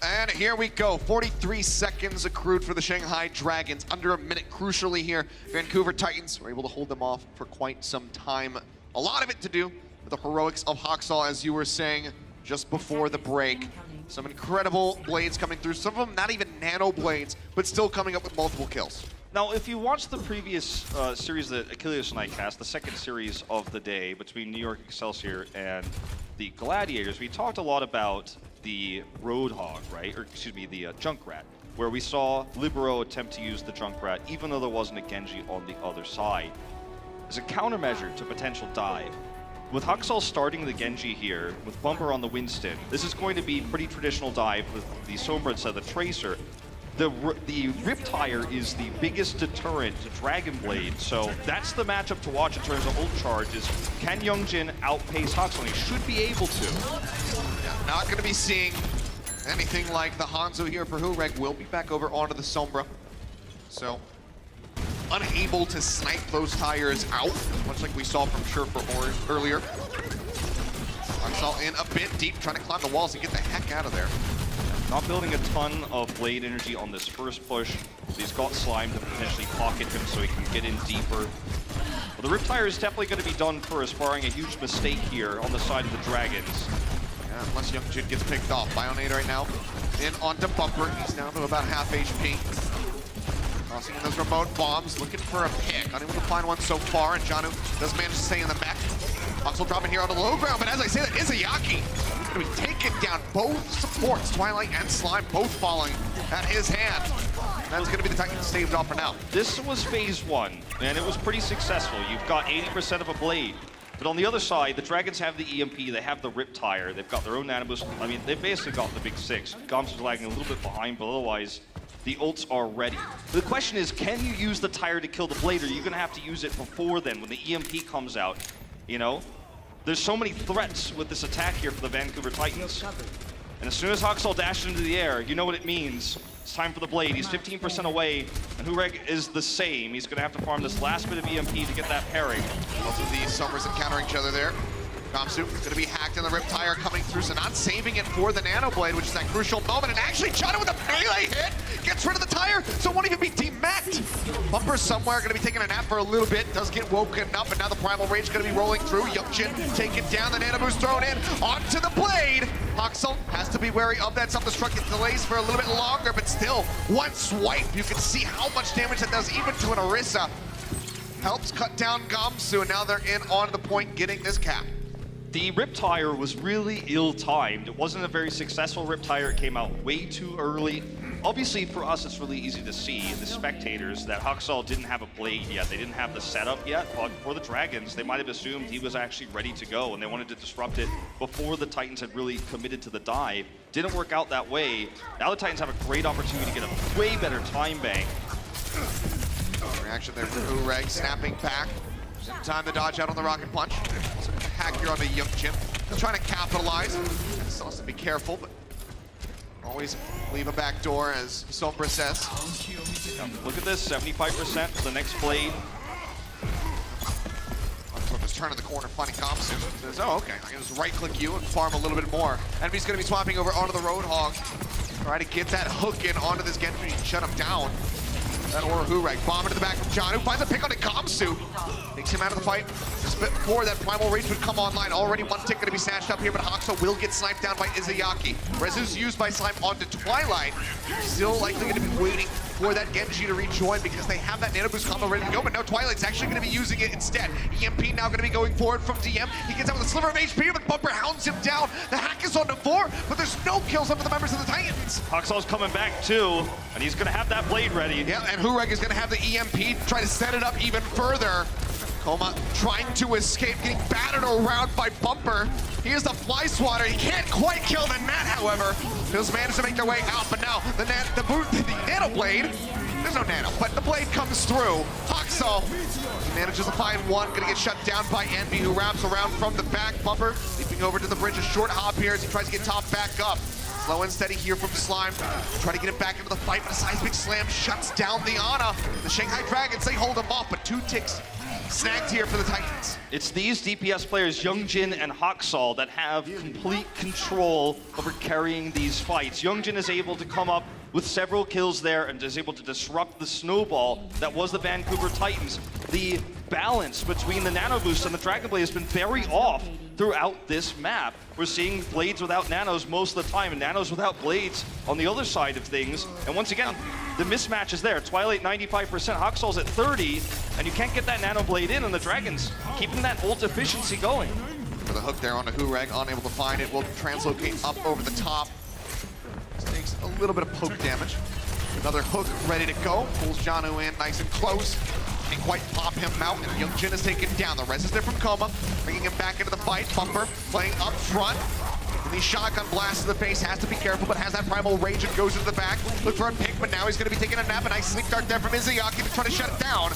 And here we go, 43 seconds accrued for the Shanghai Dragons. Under a minute, crucially here, Vancouver Titans were able to hold them off for quite some time. A lot of it to do with the heroics of Haksal, as you were saying just before the break. Some incredible blades coming through, some of them not even nano blades, but still coming up with multiple kills. Now, if you watch the previous series that Achilles and I cast, the second series of the day between New York Excelsior and the Gladiators, we talked a lot about the Roadhog, right? Or excuse me, the Junkrat, where we saw Libero attempt to use the Junkrat, even though there wasn't a Genji on the other side. As a countermeasure to potential dive, with Haksal starting the Genji here, with Bumper on the Winston, this is going to be pretty traditional dive with the Sombra instead of the Tracer. The Riptire is the biggest deterrent to Dragon Blade, so that's the matchup to watch in terms of ult charges. Can Youngjin outpace Haksal? He should be able to. Yeah, not going to be seeing anything like the Hanzo here for Hureg. Will be back over onto the Sombra. So, unable to snipe those tires out, much like we saw from Sherpa earlier. Haksal in a bit deep, trying to climb the walls and get the heck out of there. Not building a ton of blade energy on this first push. He's got Slime to potentially pocket him so he can get in deeper. But the Riptire is definitely going to be done first, barring a huge mistake here on the side of the Dragons. Yeah, unless Youngjin gets picked off. Bionade right now in onto Bumper. He's down to about half HP. Tossing in those remote bombs, looking for a pick. Unable to find one so far, and Janu does manage to stay in the mech. Haksal dropping here on the low ground, but as I say that, Izayaki is going to be taking down both supports. Twilight and Slime both falling at his hand. And that's going to be the Titans saved off for now. This was phase one, and it was pretty successful. You've got 80% of a blade. But on the other side, the Dragons have the EMP, they have the Riptire, they've got their own Anubis. I mean, they've basically got the big six. Gom's lagging a little bit behind, but otherwise, the ults are ready. The question is, can you use the tire to kill the blade, or are you going to have to use it before then, when the EMP comes out? You know? There's so many threats with this attack here for the Vancouver Titans. And as soon as Haksal dashes into the air, you know what it means. It's time for the blade. He's 15% away, and Hureg is the same. He's going to have to farm this last bit of EMP to get that pairing. Both of these Sombras encountering each other there. Gamsu is going to be hacked in the Riptire coming through, so not saving it for the Nano Blade, which is that crucial moment. And actually, Chana with a melee hit gets rid of the tire, so it won't even be demeched. Bumper somewhere, going to be taking a nap for a little bit, does get woken up, and now the Primal Rage going to be rolling through. Youngjin taken down, the Nano Boost thrown in onto the Blade. Haksal has to be wary of that self-destruct. It delays for a little bit longer, but still, one swipe, you can see how much damage that does, even to an Orisa. Helps cut down Gamsu, and now they're in on the point, getting this cap. The Riptire was really ill-timed. It wasn't a very successful Riptire. It came out way too early. Obviously, for us, it's really easy to see, the spectators, that Haksal didn't have a blade yet. They didn't have the setup yet. But for the Dragons, they might have assumed he was actually ready to go, and they wanted to disrupt it before the Titans had really committed to the dive. Didn't work out that way. Now the Titans have a great opportunity to get a way better time bank. Reaction there from Hureg, snapping back. Time to dodge out on the rocket punch. Also hack here on the Youngjin. Just trying to capitalize. Still has to be careful, but always leave a back door, as Sombra says. Look at this, 75% for the next blade. Just turning the corner, finding Gamsu. Says, oh, okay, I can just right-click you and farm a little bit more. Enemy's going to be swapping over onto the Roadhog. Try to get that hook in onto this Genji and shut him down. That Aura Hureg, bomb into the back from John, who finds a pick on the Gamsu. Takes him out of the fight just before that Primal Rage would come online. Already one tick going to be snatched up here, but Haksal will get sniped down by Izayaki. Rezu's used by Slime onto Twilight. Still likely going to be waiting for that Genji to rejoin because they have that Nano Boost combo ready to go, but now Twilight's actually going to be using it instead. EMP now going to be going forward from DM. He gets out with a sliver of HP, but Bumper hounds him down. The hack is on to 4, but there's no kills under the members of the Titans. Haksal's coming back too, and he's going to have that blade ready. Yeah, and Hureg is going to have the EMP, try to set it up even further. Coma trying to escape, getting battered around by Bumper. He is the fly swatter. He can't quite kill the Nat, however. Bills managed to make their way out, but now the Nano Blade, there's no Nano, but the blade comes through. Haksal manages to find one, gonna get shut down by Envy, who wraps around from the back. Bumper leaping over to the bridge, a short hop here as he tries to get top back up. Slow and steady here from Slime. Trying to get him back into the fight, but a seismic slam shuts down the Ana. The Shanghai Dragons, they hold him off, but 2 ticks snagged here for the Titans. It's these DPS players, Youngjin and Haksal, that have complete control over carrying these fights. Youngjin is able to come up with several kills there and is able to disrupt the snowball that was the Vancouver Titans. The balance between the Nano Boost and the Dragon Blade has been very off throughout this map. We're seeing Blades without Nanos most of the time, and Nanos without Blades on the other side of things. And once again, the mismatch is there. Twilight 95%, Haxal's at 30, and you can't get that Nano Blade in, and the Dragons keeping that ult efficiency going. For the hook there on the Hureg, unable to find it, will translocate up over the top. This takes a little bit of poke damage. Another hook ready to go, pulls Janu in nice and close. Can't quite pop him out, and Youngjin is taken down. The res is there from Coma, bringing him back into the fight. Bumper playing up front. And the shotgun blast to the face, has to be careful, but has that primal rage and goes into the back. Look for a pick, but now he's going to be taking a nap. A nice sneak dart there from Izayaki to try to shut it down.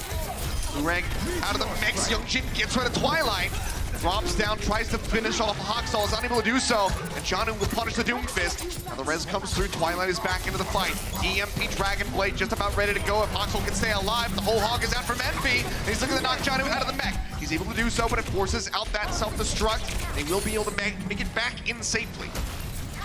Hureg out of the mix. Youngjin gets rid of Twilight. Drops down, tries to finish off Haksal, is unable to do so, and Janu will punish the Doomfist. Now the res comes through, Twilight is back into the fight. EMP Dragon Blade just about ready to go if Haksal can stay alive. The whole hog is out from Envy, and he's looking to knock Janu out of the mech. He's able to do so, but it forces out that self-destruct. They will be able to make it back in safely.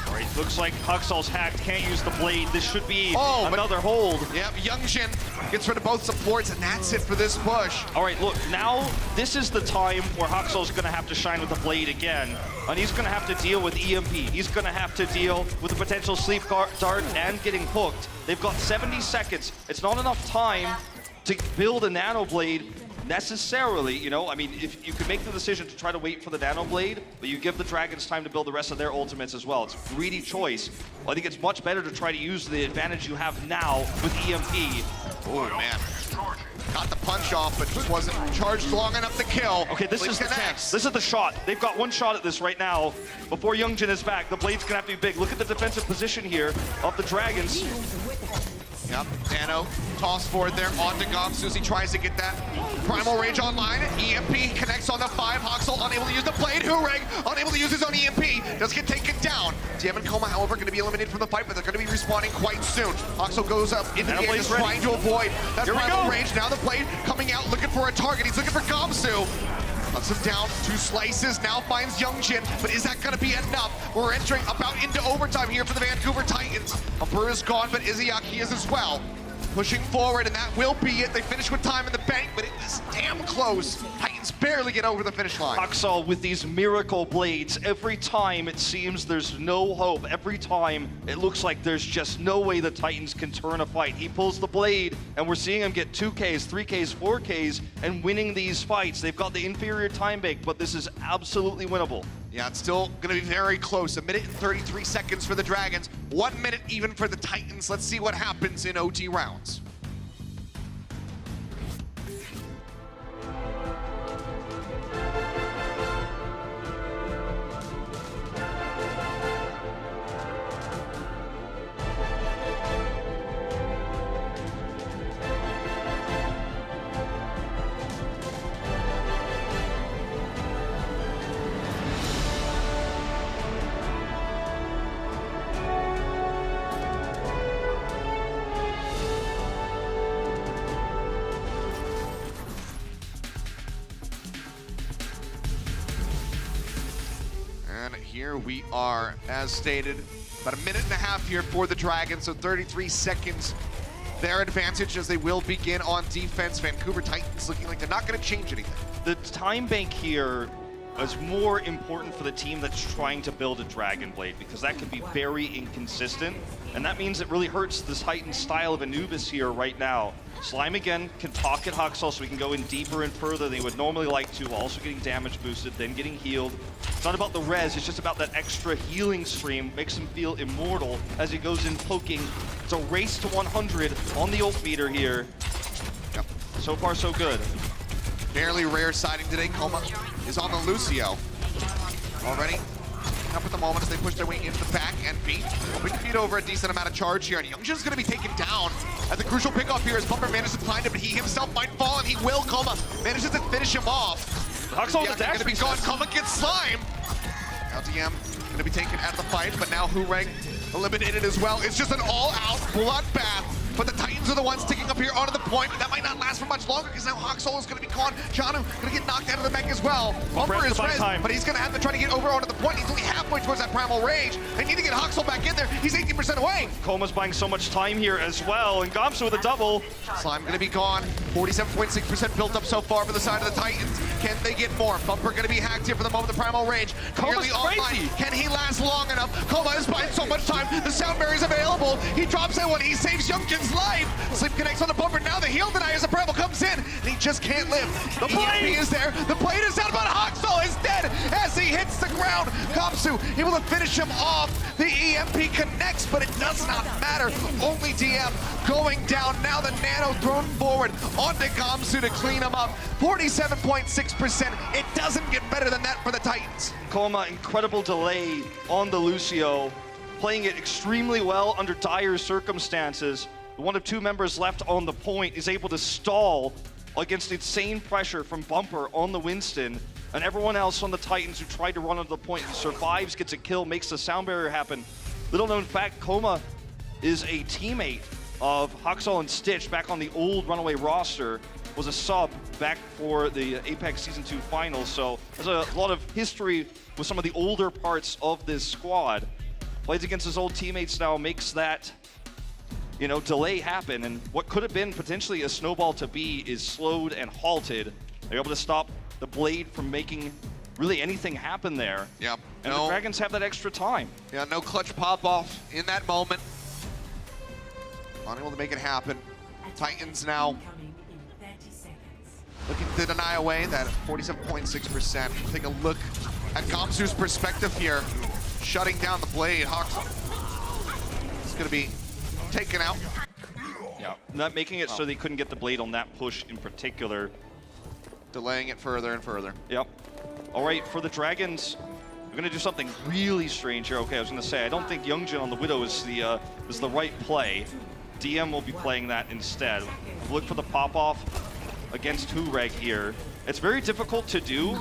All right, looks like Haxal's hacked, can't use the blade. This should be another hold. Yep, Youngjin gets rid of both supports, and that's it for this push. All right, look, now this is the time where Haxal's going to have to shine with the blade again, and he's going to have to deal with EMP. He's going to have to deal with the potential sleep dart and getting hooked. They've got 70 seconds. It's not enough time to build a nano blade necessarily, you know. I mean, if you could make the decision to try to wait for the Nano Blade, but you give the Dragons time to build the rest of their ultimates as well. It's a greedy choice. Well, I think it's much better to try to use the advantage you have now with EMP. Oh, man. Got the punch off, but just wasn't charged long enough to kill. Okay, this is the chance. This is the shot. They've got one shot at this right now. Before Youngjin is back, the Blade's gonna have to be big. Look at the defensive position here of the Dragons. Yep, Nano toss forward there onto Gomsu as he tries to get that primal rage online. EMP connects on the 5. Haksal unable to use the blade. Hureg unable to use his own EMP. Does get taken down. DM and Coma, however, going to be eliminated from the fight, but they're going to be respawning quite soon. Haksal goes up into the air, just trying to avoid that primal rage. Now the blade coming out, looking for a target. He's looking for Gomsu. Cuts him down, 2 slices, now finds Youngjin, but is that gonna be enough? We're entering about into overtime here for the Vancouver Titans. Umber is gone, but Izayaki is as well. Pushing forward, and that will be it. They finish with time in the bank, but it is damn close. Titans barely get over the finish line. Haksal with these miracle blades. Every time it seems there's no hope. Every time it looks like there's just no way the Titans can turn a fight. He pulls the blade, and we're seeing him get 2Ks, 3Ks, 4Ks, and winning these fights. They've got the inferior time bank, but this is absolutely winnable. Yeah, it's still going to be very close. 1 minute and 33 seconds for the Dragons. 1 minute even for the Titans. Let's see what happens in OT rounds. And here we are, as stated, about 1.5 minutes here for the Dragons, so 33 seconds their advantage as they will begin on defense. Vancouver Titans looking like they're not going to change anything. The time bank here is more important for the team that's trying to build a Dragon Blade, because that can be very inconsistent, and that means it really hurts this Titan style of Anubis here right now. Slime again can pocket Haksal so we can go in deeper and further than he would normally like to, while also getting damage boosted, then getting healed. It's not about the res, it's just about that extra healing stream. Makes him feel immortal as he goes in poking. It's a race to 100 on the ult meter here. Yep. So far, so good. Fairly rare sighting today. Coma is on the Lucio. Already up at the moment as they push their way into the back and beat. We can beat over a decent amount of charge here, and Youngjin's going to be taken down at the crucial pickoff here as Bumper manages to find him, but he himself might fall, and he will. Coma manages to finish him off. Haksal going to be gone. Coma gets Slime. Now DM going to be taken out of the fight, but now Hureg eliminated as well. It's just an all-out bloodbath but the Titans are the ones sticking up here onto the point. That might not last for much longer because now Hawksol is going to be gone. Janu going to get knocked out of the mech as well. Bumper is res, but he's going to have to try to get over onto the point. He's only halfway towards that Primal Rage. They need to get Hawksol back in there. He's 18% away. Koma's buying so much time here as well, and Gamsu with a double. Slime going to be gone. 47.6% built up so far for the side of the Titans. Can they get more? Bumper going to be hacked here for the moment. The Primal Rage clearly online. Can he last long enough? Koma is buying so much time. The sound barrier is available. He drops that one. He saves Youngkin's life. Sleep connects on the bumper. Now the heal denier as the Primal comes in, and he just can't live. The EMP is there. The plate is down, but Hawksol is dead as he hits the ground. Gamsu able to finish him off. The EMP connects, but it does not matter. Only DM going down. Now the Nano thrown forward onto Gamsu to clean him up. 47.6%. It doesn't get better than that for the Titans. Koma, incredible delay on the Lucio, playing it extremely well under dire circumstances. One of two members left on the point is able to stall against insane pressure from Bumper on the Winston, and everyone else on the Titans who tried to run onto the point, he survives, gets a kill, makes the sound barrier happen. Little known fact, Koma is a teammate of Hawksol and Stitch back on the old Runaway roster, was a sub back for the Apex Season 2 finals, so there's a lot of history with some of the older parts of this squad. Plays against his old teammates now, makes that, you know, delay happen, and what could have been potentially a snowball to be is slowed and halted. They're able to stop the Blade from making really anything happen there. Yep. And the Dragons have that extra time. Yeah, no clutch pop-off in that moment. Unable to make it happen. Titans now looking to deny away that 47.6%. Take a look at Gamsu's perspective here. Shutting down the Blade. Hawks is going to be taken out. Yeah, not making it so they couldn't get the Blade on that push in particular. Delaying it further and further. Yep. All right, for the Dragons, we're going to do something really strange here. Okay, I was going to say, I don't think Youngjin on the Widow is the right play. DM will be playing that instead. Look for the pop-off against Hureg here. It's very difficult to do,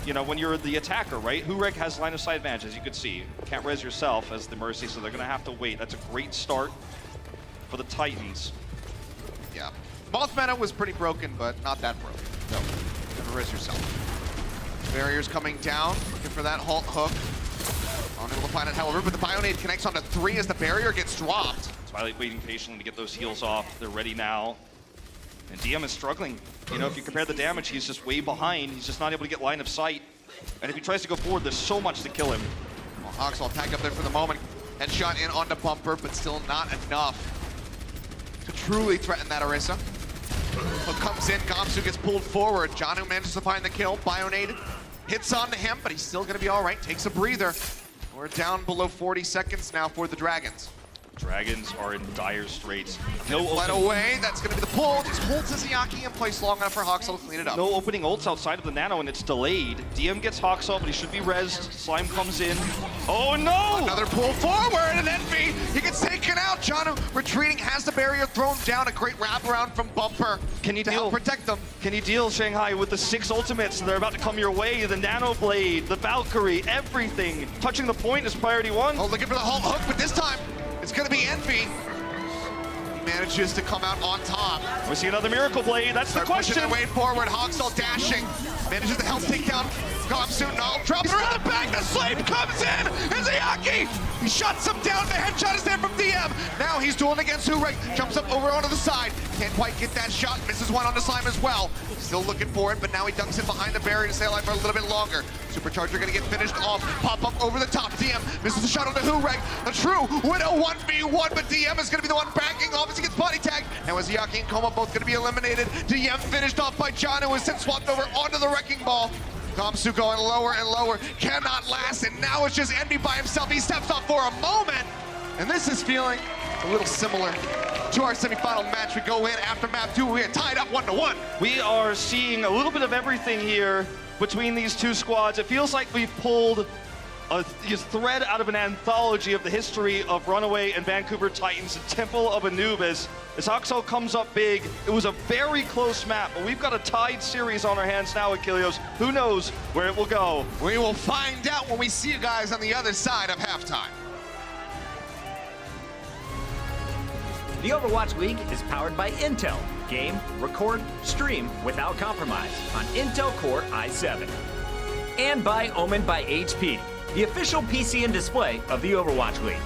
you know, when you're the attacker, right? Hureg has line of sight advantage, as you can see. Can't res yourself as the Mercy, so they're going to have to wait. That's a great start for the Titans. Yeah. Moth meta was pretty broken, but not that broken. No. Never res yourself. Barriers coming down, looking for that halt hook. Unable to find it, however, but the Bionade connects onto 3 as the barrier gets dropped. Twilight waiting patiently to get those heals off. They're ready now. And DM is struggling. You know, if you compare the damage, he's just way behind. He's just not able to get line of sight. And if he tries to go forward, there's so much to kill him. Well, Hawksol tag up there for the moment. Headshot in onto Bumper, but still not enough to truly threaten that Orisa. Hook comes in, Gamsu gets pulled forward. Janu manages to find the kill. Bionade hits onto him, but he's still going to be all right. Takes a breather. We're down below 40 seconds now for the Dragons. Dragons are in dire straits. No Led away, that's going to be the pull. Just holds Izayaki in place long enough for Hawksol to clean it up. No opening ults outside of the Nano, and it's delayed. DM gets Hawksol, but he should be rezzed. Slime comes in. Oh no! Another pull forward, and Envy, he gets taken out. Janu retreating, has the barrier thrown down. A great wraparound from Bumper. Can you to help protect them? Can you deal, Shanghai, with the 6 ultimates that are about to come your way? The Nano Blade, the Valkyrie, everything. Touching the point is priority 1. Oh, looking for the halt hook, but this time, it's going to be Envy. He manages to come out on top. We see another Miracle Blade. That's the question. Pushing their way forward. Hawksol dashing. Manages to help take down Gamsu. No, drops around the back. The sleep comes in. Izayaki. He shuts him down. The headshot is there from DM. Now he's dueling against Hureg. Jumps up over onto the side. Can't quite get that shot. Misses one onto Slime as well. Still looking for it, but now he dunks in behind the barrier to stay alive for a little bit longer. Supercharger gonna get finished off. Pop up over the top. DM misses the shot onto Hureg. A true Widow 1v1, but DM is gonna be the one backing off as he gets body tagged. Now Izayaki and Koma both gonna be eliminated. DM finished off by John, who is then swapped over onto the Wrecking Ball. Gamsu going lower and lower, cannot last, and now it's just Envy by himself. He steps off for a moment, and this is feeling a little similar to our semifinal match. We go in after map 2, we are tied up 1-1. We are seeing a little bit of everything here between these two squads. It feels like we've pulled a thread out of an anthology of the history of Runaway and Vancouver Titans, Temple of Anubis. As Hawksol comes up big, it was a very close map, but we've got a tied series on our hands now, Achilleos. Who knows where it will go? We will find out when we see you guys on the other side of halftime. The Overwatch League is powered by Intel. Game, record, stream without compromise on Intel Core i7. And by Omen by HP, the official PC and display of the Overwatch League.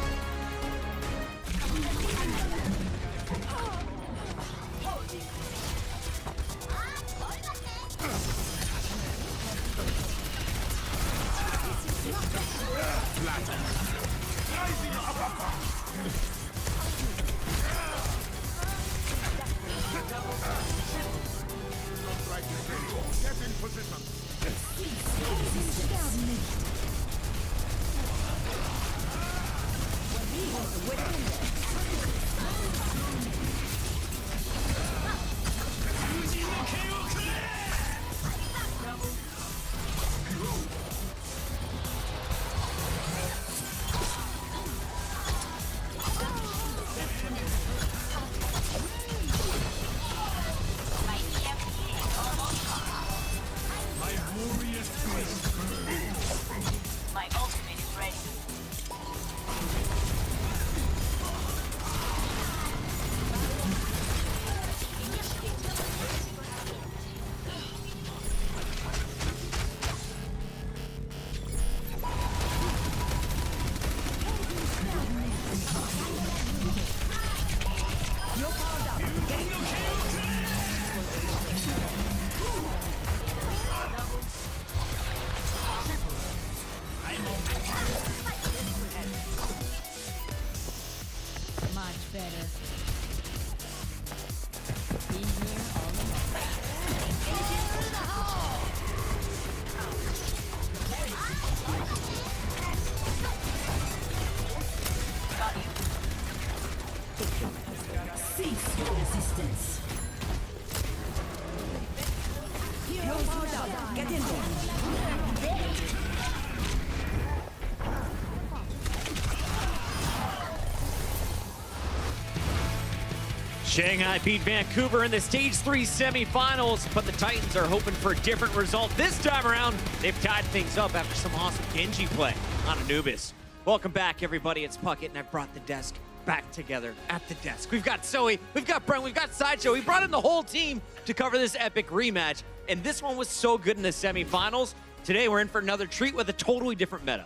Shanghai beat Vancouver in the Stage 3 semifinals, but the Titans are hoping for a different result this time around. They've tied things up after some awesome Genji play on Anubis. Welcome back, everybody. It's Puckett, and I've brought the desk back together at the desk. We've got Zoe, we've got Brent, we've got Sideshow. We brought in the whole team to cover this epic rematch, and this one was so good in the semifinals. Today, we're in for another treat with a totally different meta.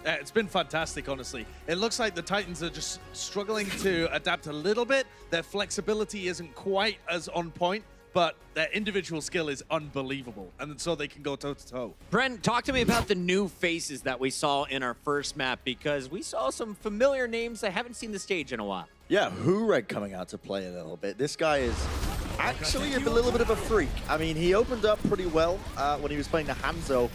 It's been fantastic, honestly. It looks like the Titans are just struggling to adapt a little bit. Their flexibility isn't quite as on point, but their individual skill is unbelievable, and so they can go toe-to-toe. Brent, talk to me about the new faces that we saw in our first map, because we saw some familiar names I haven't seen the stage in a while. Yeah, Hureg coming out to play a little bit. This guy is actually a little bit of a freak. I mean, he opened up pretty well when he was playing the Hanzo,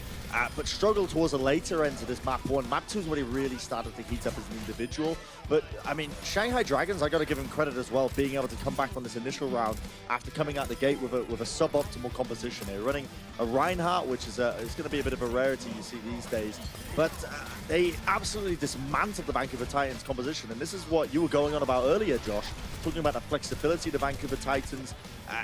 but struggled towards the later ends of this map 1. Map 2 is when he really started to heat up as an individual. But, I mean, Shanghai Dragons, I got to give him credit as well, being able to come back from this initial round after coming out the gate with a suboptimal composition. They're running a Reinhardt, which is going to be a bit of a rarity you see these days. But they absolutely dismantled the Vancouver Titans composition. And this is what you were going on about earlier, Josh, talking about the flexibility of the Vancouver Titans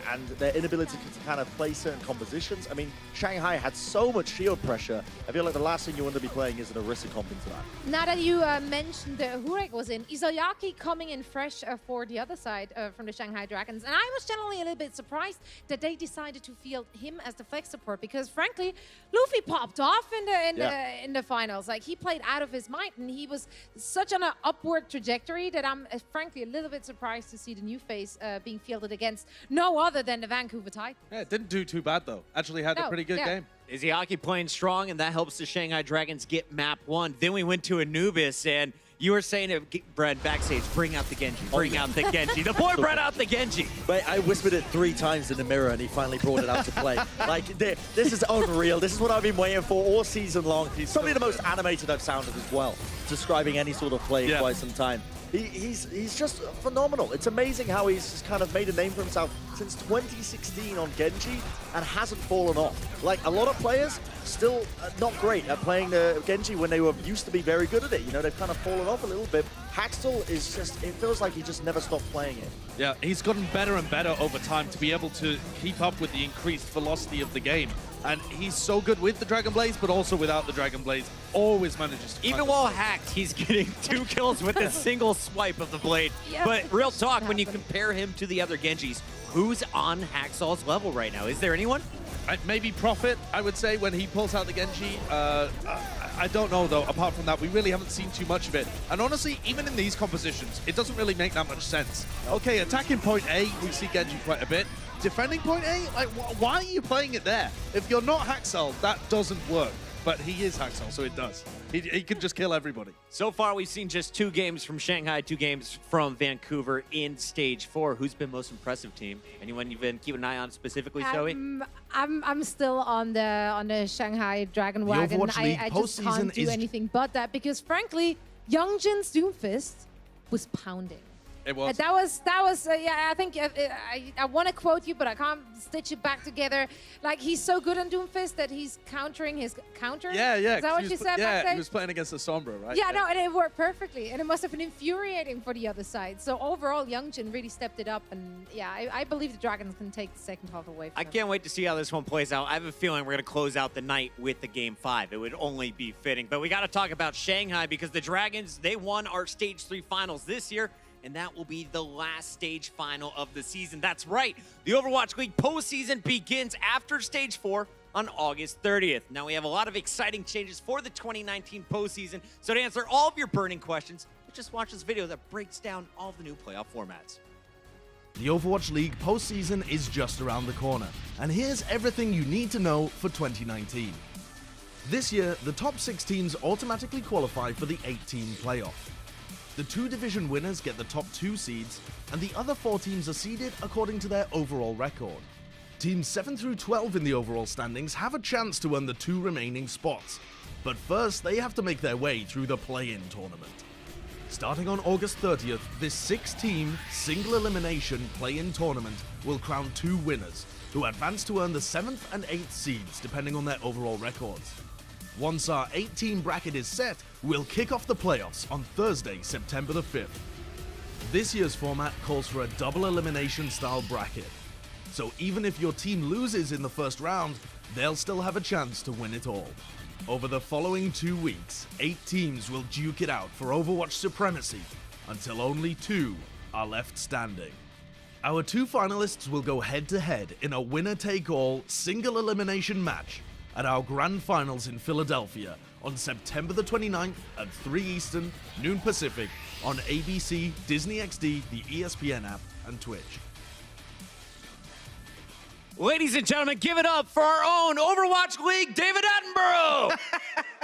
and their inability to kind of play certain compositions. I mean, Shanghai had so much shield pressure. I feel like the last thing you want to be playing is an Orisa comp into that. Now that you mentioned that Hureg was in, Izayaki coming in fresh for the other side from the Shanghai Dragons. And I was generally a little bit surprised that they decided to field him as the flex support, because frankly, Luffy popped off in the finals. Like, he played out of his mind, and he was such on an upward trajectory that I'm frankly a little bit surprised to see the new face being fielded against no other than the Vancouver Titans. Yeah, it didn't do too bad, though. Actually had a pretty good game. Izayaki playing strong, and that helps the Shanghai Dragons get map 1. Then we went to Anubis, and you were saying to Brad backstage, bring out the Genji, bring out the Genji. The boy brought out the Genji. But I whispered it 3 times in the mirror, and he finally brought it out to play. Like, this is unreal. This is what I've been waiting for all season long. He's probably the most animated I've sounded as well, describing any sort of play in quite some time. He's just phenomenal. It's amazing how he's just kind of made a name for himself since 2016 on Genji and hasn't fallen off. Like, a lot of players still not great at playing the Genji when they were used to be very good at it. You know, they've kind of fallen off a little bit. Haxel is just, it feels like he just never stopped playing it. Yeah, he's gotten better and better over time to be able to keep up with the increased velocity of the game. And he's so good with the Dragon Blaze, but also without the Dragon Blaze, always manages to... Even while hacked, he's getting 2 kills with a single swipe of the blade. Yep. But real talk, when you compare him to the other Genjis, who's on Haxal's level right now? Is there anyone? Maybe Prophet, I would say, when he pulls out the Genji. I don't know, though. Apart from that, we really haven't seen too much of it. And honestly, even in these compositions, it doesn't really make that much sense. Okay, attacking point A, we see Genji quite a bit. Defending point A, like, why are you playing it there? If you're not Haxel, that doesn't work. But he is Haxel, so it does. He can just kill everybody. So far, we've seen just 2 games from Shanghai, 2 games from Vancouver in Stage 4. Who's been most impressive, team? Anyone you've been keeping an eye on specifically, Zoe? I'm still on the Shanghai Dragon wagon. I just can't do anything but that because, frankly, Youngjin's Doomfist was pounding. It was. That was yeah, I think I want to quote you, but I can't stitch it back together. Like, he's so good on Doomfist that he's countering his counter. Yeah, yeah. Is that what you said back then? He was playing against the Sombra, right? Yeah, no, and it worked perfectly. And it must have been infuriating for the other side. So overall, Youngjin really stepped it up. And yeah, I believe the Dragons can take the second half away from I can't wait to see how this one plays out. I have a feeling we're going to close out the night with the Game 5. It would only be fitting. But we got to talk about Shanghai because the Dragons, they won our Stage 3 finals this year. And that will be the last stage final of the season. That's right. The Overwatch League postseason begins after Stage 4 on August 30th. Now, we have a lot of exciting changes for the 2019 postseason. So to answer all of your burning questions, just watch this video that breaks down all the new playoff formats. The Overwatch League postseason is just around the corner. And here's everything you need to know for 2019. This year, the top 6 teams automatically qualify for the 8-team playoff. The 2 division winners get the top 2 seeds, and the other 4 teams are seeded according to their overall record. Teams 7 through 12 in the overall standings have a chance to earn the 2 remaining spots, but first they have to make their way through the play-in tournament. Starting on August 30th, this 6-team, single elimination play-in tournament will crown 2 winners, who advance to earn the 7th and 8th seeds depending on their overall records. Once our 8-team bracket is set, we'll kick off the playoffs on Thursday, September the 5th. This year's format calls for a double elimination style bracket. So even if your team loses in the first round, they'll still have a chance to win it all. Over the following 2 weeks, 8 teams will duke it out for Overwatch supremacy until only 2 are left standing. Our 2 finalists will go head-to-head in a winner-take-all single elimination match at our Grand Finals in Philadelphia on September the 29th at 3 Eastern, noon Pacific on ABC, Disney XD, the ESPN app, and Twitch. Ladies and gentlemen, give it up for our own Overwatch League, David Attenborough!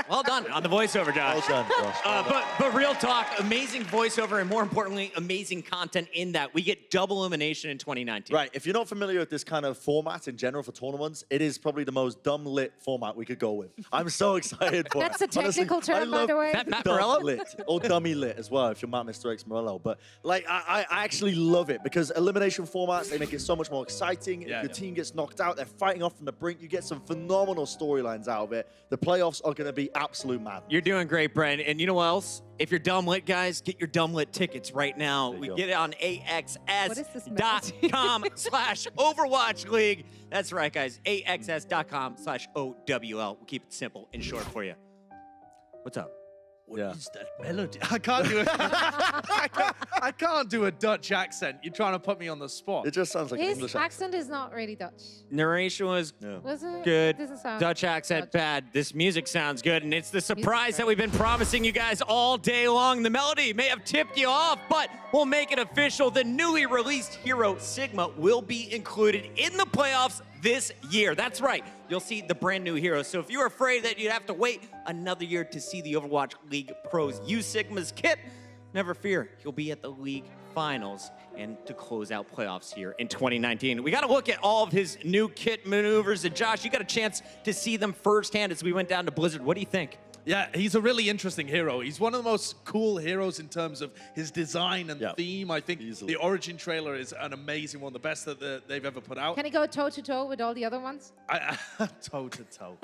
Well done on the voiceover, Josh. Well done, Josh. But real talk, amazing voiceover, and more importantly, amazing content in that. We get double elimination in 2019. Right, if you're not familiar with this kind of format in general for tournaments, it is probably the most dumb-lit format we could go with. I'm so excited for That's it. a technical term, by the way. Matt Morello? Dumb-lit, or dummy-lit as well, if you're Matt Mr. X Morello. But, like, I actually love it because elimination formats, they make it so much more exciting. If your team gets knocked out, they're fighting off from the brink. You get some phenomenal storylines out of it. The playoffs are going to be absolute madness. You're doing great, Brent. And you know what else? If you're dumb lit, guys, get your dumb lit tickets right now. We get it on AXS.com/Overwatch League. That's right, guys. AXS.com/OWL. We'll keep it simple and short for you. What's up? What is that melody? I can't do it. I can't do a Dutch accent. You're trying to put me on the spot. It just sounds like an His English accent is not really Dutch. Narration was Was it? good. Doesn't sound Dutch accent Dutch. bad. This music sounds good, and it's the surprise that we've been promising you guys all day long. The melody may have tipped you off, but we'll make it official. The newly released hero Sigma will be included in the playoffs this year. That's right. You'll see the brand new hero. So if you're afraid that you'd have to wait another year to see the Overwatch League pros use Sigma's kit, never fear. He'll be at the league finals and to close out playoffs here in 2019. We got to look at all of his new kit maneuvers. And Josh, you got a chance to see them firsthand as we went down to Blizzard. What do you think? Yeah, he's a really interesting hero. He's one of the most cool heroes in terms of his design and theme. I think the Origin trailer is an amazing one, the best that they've ever put out. Can he go toe-to-toe with all the other ones? Toe-to-toe.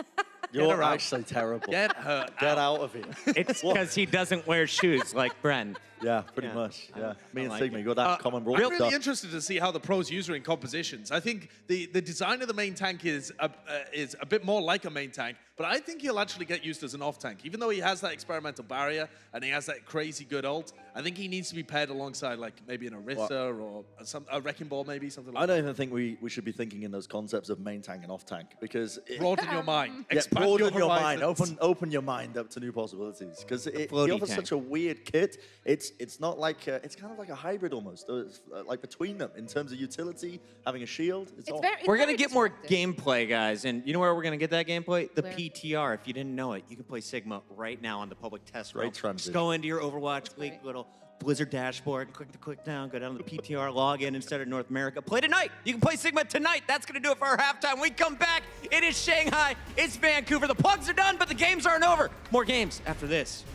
You're actually terrible. Get her Get out of here. It's because he doesn't wear shoes like Bren. Yeah, pretty much. Yeah, me and like Sigma it. got that common rule. I'm really interested to see how the pros use her in compositions. I think the design of the main tank is a bit more like a main tank, but I think he'll actually get used as an off tank. Even though he has that experimental barrier and he has that crazy good ult, I think he needs to be paired alongside like maybe an Orisa or a Wrecking Ball, maybe something like that. I don't even think we should be thinking in those concepts of main tank and off tank because broaden your mind. Yeah, Expand broaden your mind. horizons. Open your mind up to new possibilities because he offers such a weird kit. It's not like it's kind of like a hybrid almost, like between them in terms of utility, having a shield. We're going to get more gameplay, guys. And you know where we're going to get that gameplay? The Where? PTR. If you didn't know it, you can play Sigma right now on the public test Great realm. transition. Just go into your Overwatch League little Blizzard dashboard, click down, go down to the PTR, log in instead of North America. Play tonight. You can play Sigma tonight. That's going to do it for our halftime. We come back. It is Shanghai. It's Vancouver. The plugs are done, but the games aren't over. More games after this.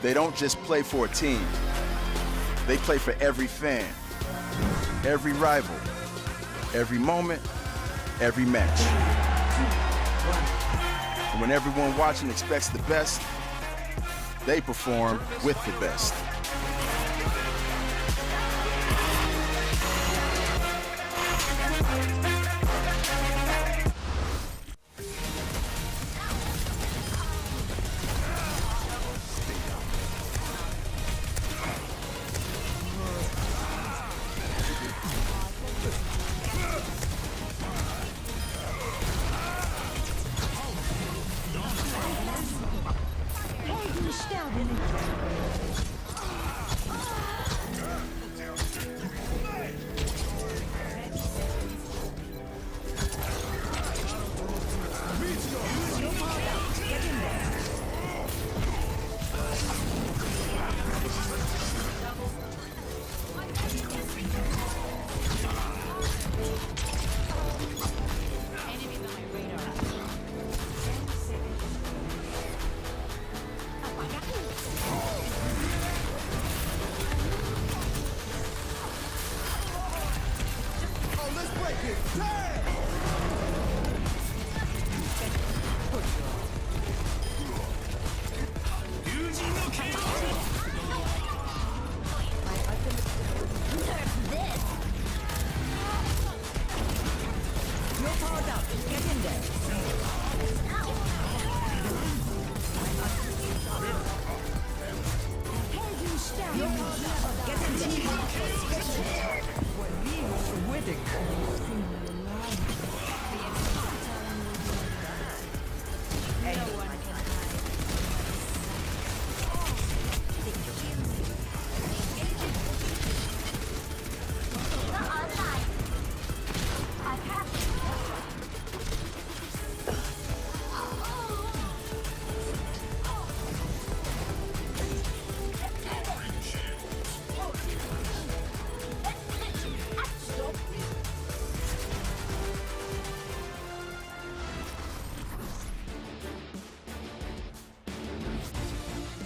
They don't just play for a team. They play for every fan, every rival, every moment, every match. And when everyone watching expects the best, they perform with the best.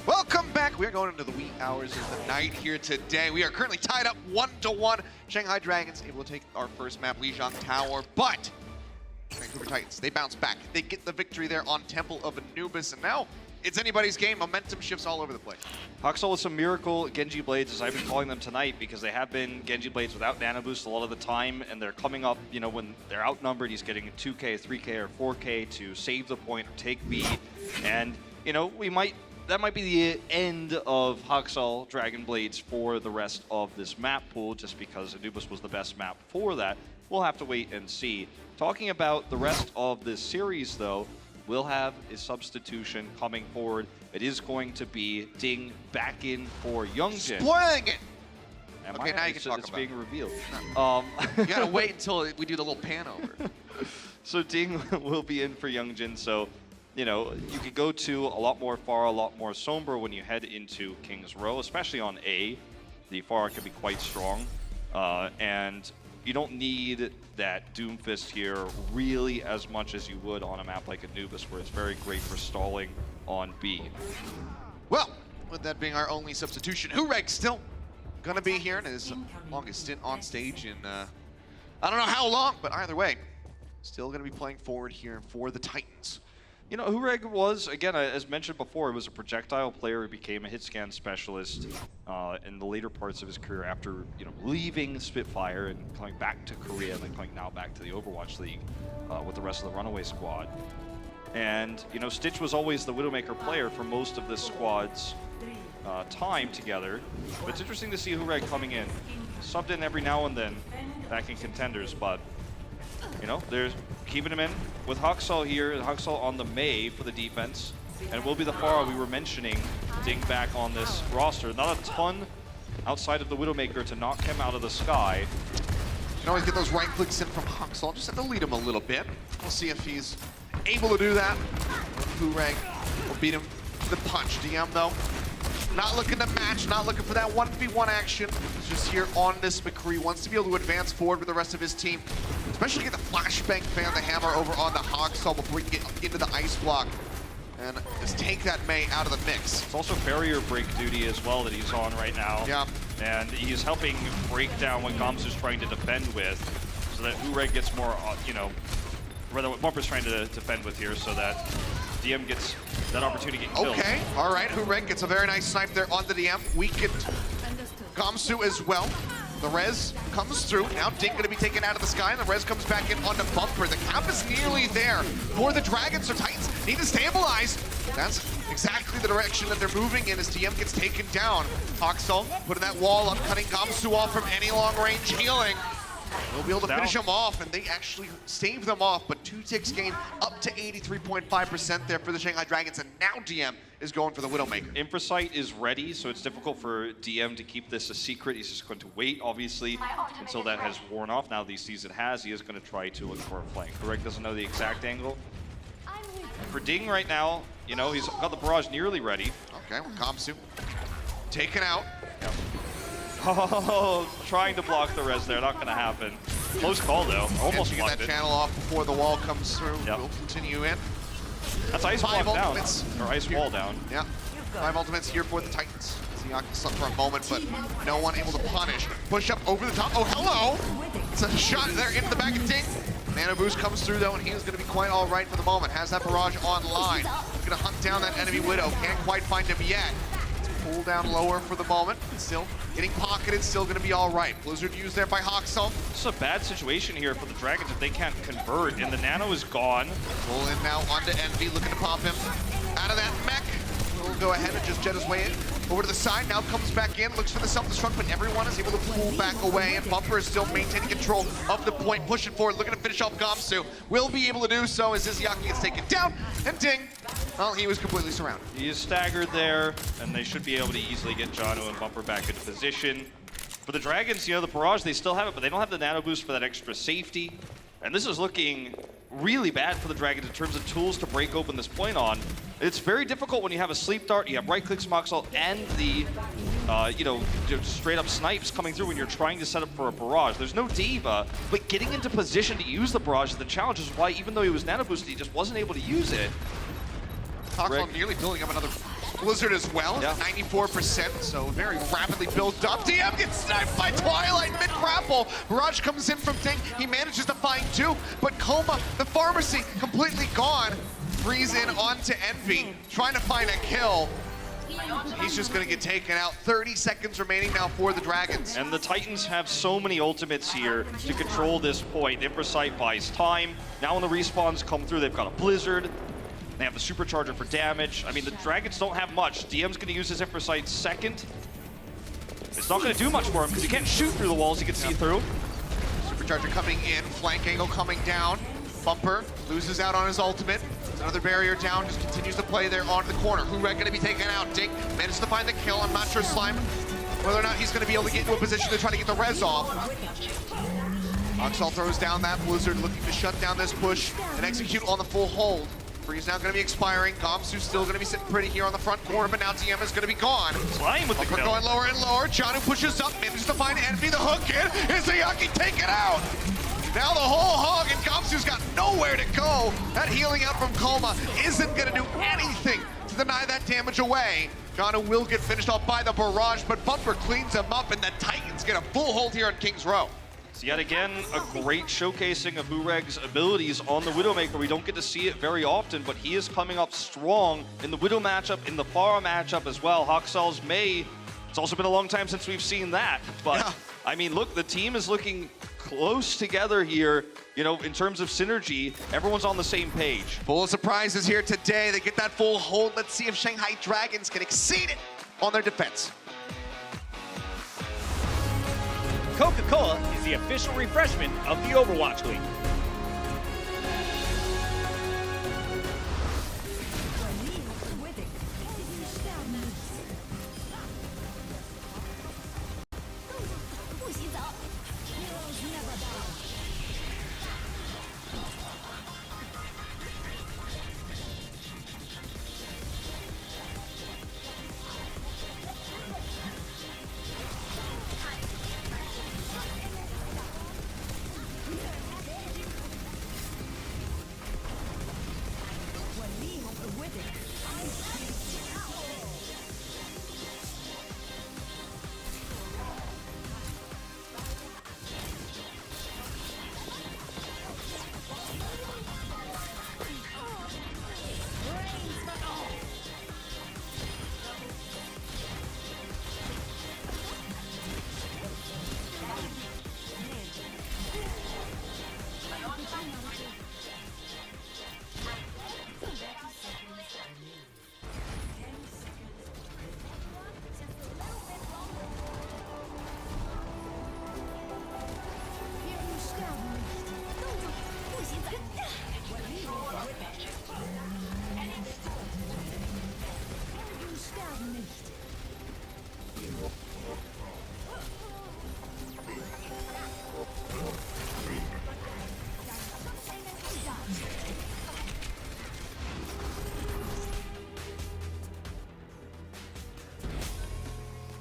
Welcome back. We are going into the wee hours of the night here today. We are currently tied up 1-1. Shanghai Dragons able to take our first map, Lijiang Tower, but Vancouver Titans, they bounce back. They get the victory there on Temple of Anubis, and now it's anybody's game. Momentum shifts all over the place. Huxel with some miracle Genji Blades, as I've been calling them tonight, because they have been Genji Blades without Nano Boost a lot of the time, and they're coming up, you know, when they're outnumbered, he's getting a 2K, 3K, or 4K to save the point or take B. And, you know, that might be the end of Huxel Dragon Blades for the rest of this map pool, just because Anubis was the best map for that. We'll have to wait and see. Talking about the rest of this series, though, we'll have a substitution coming forward. It is going to be Ding back in for Youngjin. Spoiling it! Okay, now you can talk it's about it. being revealed. You gotta wait until we do the little pan over. So Ding will be in for Youngjin, so you know, you could go to a lot more Pharah, a lot more Sombra when you head into King's Row, especially on A. The Pharah can be quite strong. And, you don't need that Doomfist here really as much as you would on a map like Anubis, where it's very great for stalling on B. Well, with that being our only substitution, Hureg still gonna be here in his longest stint on stage in I don't know how long, but either way, still gonna be playing forward here for the Titans. You know, Hureg was, again, as mentioned before, he was a projectile player. He became a hit scan specialist in the later parts of his career after, you know, leaving Spitfire and coming back to Korea and then coming now back to the Overwatch League with the rest of the Runaway squad. And, you know, Stitch was always the Widowmaker player for most of this squad's time together. But it's interesting to see Hureg coming in. Subbed in every now and then back in contenders, but you know, they're keeping him in with Huxall here. Huxall on the Mei for the defense. And will be the Pharah we were mentioning, Ding back on this roster. Not a ton outside of the Widowmaker to knock him out of the sky. You can always get those right clicks in from Huxall. Just have to lead him a little bit. We'll see if he's able to do that. Hureg will beat him to the punch. DM, though, not looking to match, not looking for that 1v1 action. He's just here on this McCree. Wants to be able to advance forward with the rest of his team. Especially get the flashbang fan, the hammer over on the Huxall before he can get into the ice block. And just take that Mei out of the mix. It's also barrier break duty as well that he's on right now. Yeah. And he's helping break down what Gamsu's trying to defend with, so that Hureg gets more, you know, rather what Bumper's trying to defend with here, so that DM gets that opportunity to get killed. Okay, all right. Hureg gets a very nice snipe there on the DM. Weakened Gamsu as well. The res comes through. Now Ding going to be taken out of the sky, and the res comes back in onto Bumper. The cap is nearly there for the Dragons. So Titans need to stabilize. That's exactly the direction that they're moving in as DM gets taken down. Huxall putting that wall up, cutting Gamsu off from any long-range healing. We'll be able to finish them off, and they actually save them off, but 2 ticks gained up to 83.5% there for the Shanghai Dragons, and now DM is going for the Widowmaker. Infrasight is ready, so it's difficult for DM to keep this a secret. He's just going to wait, obviously, until that has worn off. Now that he sees it has, he is going to try to look for a flank. Hureg doesn't know the exact angle. For Ding right now, you know, he's got the barrage nearly ready. Okay, well, Gamsu taken out. Yep. Oh, trying to block the res there, not going to happen. Close call though, almost get blocked that it. channel off before the wall comes through. Yep. We'll continue in. That's ice block down, or ice wall down. Yeah, 5 ultimates here for the Titans. Ziyaki slept for a moment, but no one able to punish. Push up over the top. Oh, hello! It's a shot there into the back of Ding. Anubis comes through though, and he is going to be quite all right for the moment. Has that barrage online. Going to hunt down that enemy Widow. Can't quite find him yet. Pull down lower for the moment. Still getting pocketed, still going to be all right. Blizzard used there by Huxall. This is a bad situation here for the Dragons if they can't convert, and the Nano is gone. Pull in now onto Envy, looking to pop him out of that mech. We'll go ahead and just jet his way in. Over to the side, now comes back in, looks for the self-destruct, but everyone is able to pull back away, and Bumper is still maintaining control of the point, pushing forward, looking to finish off Gamsu. Will be able to do so as Ziyaki gets taken down, and Ding, well, he was completely surrounded. He is staggered there, and they should be able to easily get Janu and Bumper back into position. For the Dragons, you know, the barrage, they still have it, but they don't have the nano boost for that extra safety. And this is looking really bad for the Dragons in terms of tools to break open this point on. It's very difficult when you have a sleep dart, you have right clicks, Moxall, and the, you know, just straight up snipes coming through when you're trying to set up for a barrage. There's no diva, but getting into position to use the barrage is the challenge, is why even though he was nano boosted, he just wasn't able to use it. Huxall nearly building up another Blizzard as well, yeah. 94%, so very rapidly built up. DM gets sniped by Twilight mid-grapple. Barrage comes in from Ding, he manages to find 2, but Coma, the pharmacy, completely gone. Freeze in onto Envy, trying to find a kill. He's just gonna get taken out. 30 seconds remaining now for the Dragons. And the Titans have so many ultimates here to control this point. Infrasight buys time. Now when the respawns come through, they've got a Blizzard. They have the Supercharger for damage. I mean, the Dragons don't have much. DM's gonna use his Infrasight second. It's not gonna do much for him because he can't shoot through the walls, he can see through. Supercharger coming in, flank angle coming down. Bumper loses out on his ultimate. There's another barrier down, just continues to play there onto the corner. Hureg gonna be taken out. Ding managed to find the kill. I'm not sure Slime whether or not he's gonna be able to get into a position to try to get the res off. Huxall throws down that Blizzard, looking to shut down this push and execute on the full hold. Freeze now going to be expiring. Gamsu's still going to be sitting pretty here on the front corner, but now DM is going to be gone. Flying with the Bumper kill. going lower and lower. Janu pushes up, manages to find Envy. The hook in. Izayaki take it out. Now the whole hog, and Gamsu's got nowhere to go. That healing out from Coma isn't going to do anything to deny that damage away. Janu will get finished off by the barrage, but Bumper cleans him up, and the Titans get a full hold here on King's Row. So yet again, a great showcasing of Hureg's abilities on the Widowmaker. We don't get to see it very often, but he is coming up strong in the Widow matchup, in the Pharah matchup as well. Hoxell's May, it's also been a long time since we've seen that. But, yeah. I mean, look, the team is looking close together here, you know, in terms of synergy. Everyone's on the same page. Full of surprises here today. They get that full hold. Let's see if Shanghai Dragons can exceed it on their defense. Coca-Cola is the official refreshment of the Overwatch League.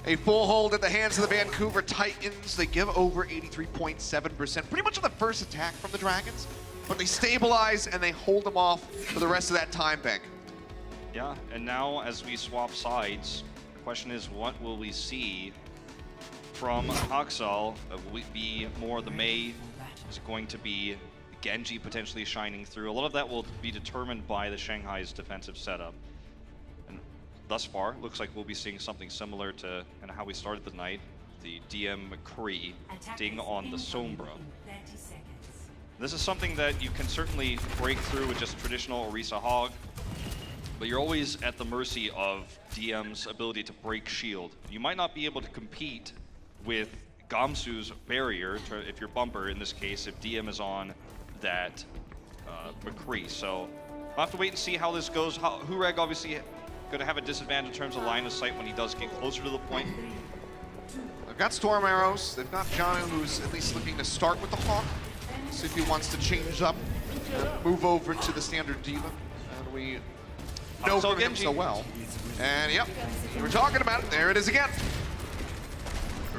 A full hold at the hands of the Vancouver Titans. They give over 83.7%, pretty much on the first attack from the Dragons, but they stabilize and they hold them off for the rest of that time bank. Yeah, and now as we swap sides, the question is, what will we see from Hoxell? Will it be more the Mei? Is it going to be Genji potentially shining through? A lot of that will be determined by the Shanghai's defensive setup. And thus far, looks like we'll be seeing something similar to kind of how we started the night. The DM McCree ding on the Sombra. This is something that you can certainly break through with just traditional Orisa Hog, but you're always at the mercy of DM's ability to break shield. You might not be able to compete with Gamsu's barrier, if you're Bumper in this case, if DM is on that McCree. So we'll have to wait and see how this goes. Hureg obviously going to have a disadvantage in terms of line of sight when he does get closer to the point. They've got Storm Arrows. They've got Janu, who's at least looking to start with the Hawk. See if he wants to change up and move over to the standard Diva. And we know from him so well. And yep, we were talking about it. There it is again.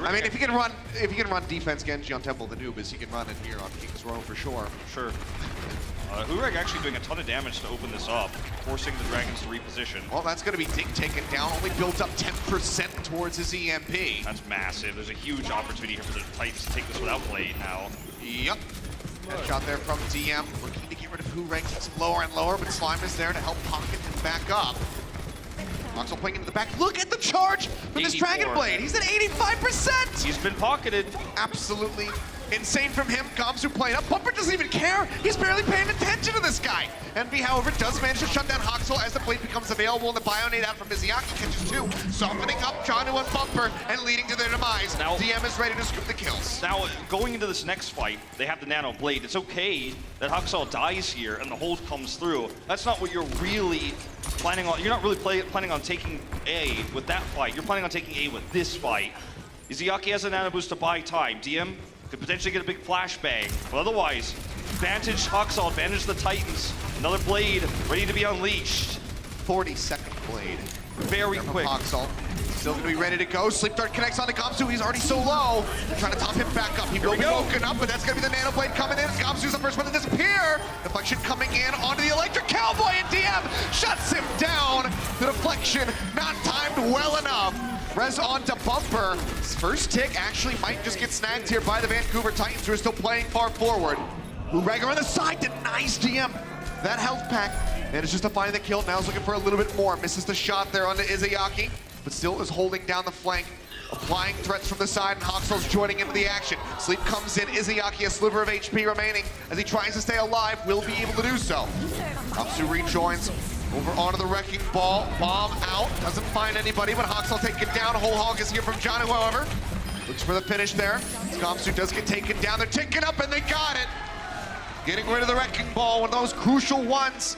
I mean, if you can run defense Genji on Temple of Anubis, he can run it here on King's Row for sure. Sure. Hureg actually doing a ton of damage to open this up, forcing the Dragons to reposition. Well, that's going to be taken down. Only built up 10% towards his EMP. That's massive. There's a huge opportunity here for the Titans to take this without blade now. Yep. Headshot there from DM. Looking to get rid of Hureg. Gets lower and lower, but Slime is there to help pocket him back up. Voxel playing into the back. Look at the charge from this Dragon Blade. He's at 85%. He's been pocketed. Absolutely insane from him. Gamsu playing up. Bumper doesn't even care. He's barely paying attention to this guy. Envy, however, does manage to shut down Hoxel as the blade becomes available, and the Bionade out from Izayaki catches two, softening up Janu and Bumper and leading to their demise. Now, DM is ready to scoop the kills. Now, going into this next fight, they have the Nano Blade. It's okay that Hoxel dies here and the hold comes through. That's not what you're really planning on. You're not really planning on taking A with that fight. You're planning on taking A with this fight. Izayaki has a Nano Boost to buy time. DM could potentially get a big flashbang, but otherwise, advantage Hoxel, advantage the Titans. Another blade ready to be unleashed. 40-second blade. Very quick. Hoxel. Still going to be ready to go. Sleep Dart connects onto Gamsu. He's already so low. Trying to top him back up. He will be woken up, but that's going to be the Nano Blade coming in. Gamsu's the first one to disappear. Deflection coming in onto the Electric Cowboy, and DM shuts him down. The deflection not timed well enough. Res onto Bumper. His first tick actually might just get snagged here by the Vancouver Titans, who are still playing far forward. Urega on the side denies DM that health pack. And it's just to find the kill. Now he's looking for a little bit more. Misses the shot there onto Izayaki, but still is holding down the flank, applying threats from the side, and Hoxel's joining into the action. Sleep comes in, Izayaki, a sliver of HP remaining, as he tries to stay alive, will be able to do so. Gamsu rejoins over onto the Wrecking Ball, bomb out, doesn't find anybody, but Hoxel taken down. Whole Hog is here from Janu, however. Looks for the finish there. Gamsu does get taken down, they're taken up, and they got it. Getting rid of the Wrecking Ball, one of those crucial ones.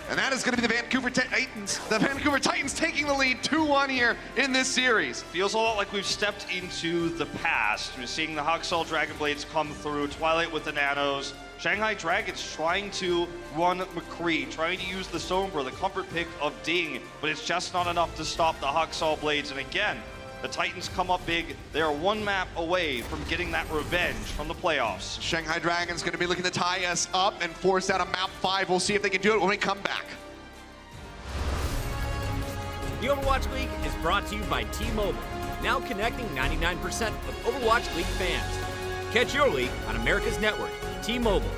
And that is going to be the Vancouver Titans. The Vancouver Titans taking the lead 2-1 here in this series. Feels a lot like we've stepped into the past. We're seeing the Hoxel Dragon Blades come through, Twilight with the Nanos, Shanghai Dragons trying to run McCree, trying to use the Sombra, the comfort pick of Ding, but it's just not enough to stop the Hoxel Blades. And again, the Titans come up big. They are one map away from getting that revenge from the playoffs. Shanghai Dragons going to be looking to tie us up and force out a map 5. We'll see if they can do it when we come back. The Overwatch League is brought to you by T-Mobile, now connecting 99% of Overwatch League fans. Catch your league on America's network, T-Mobile.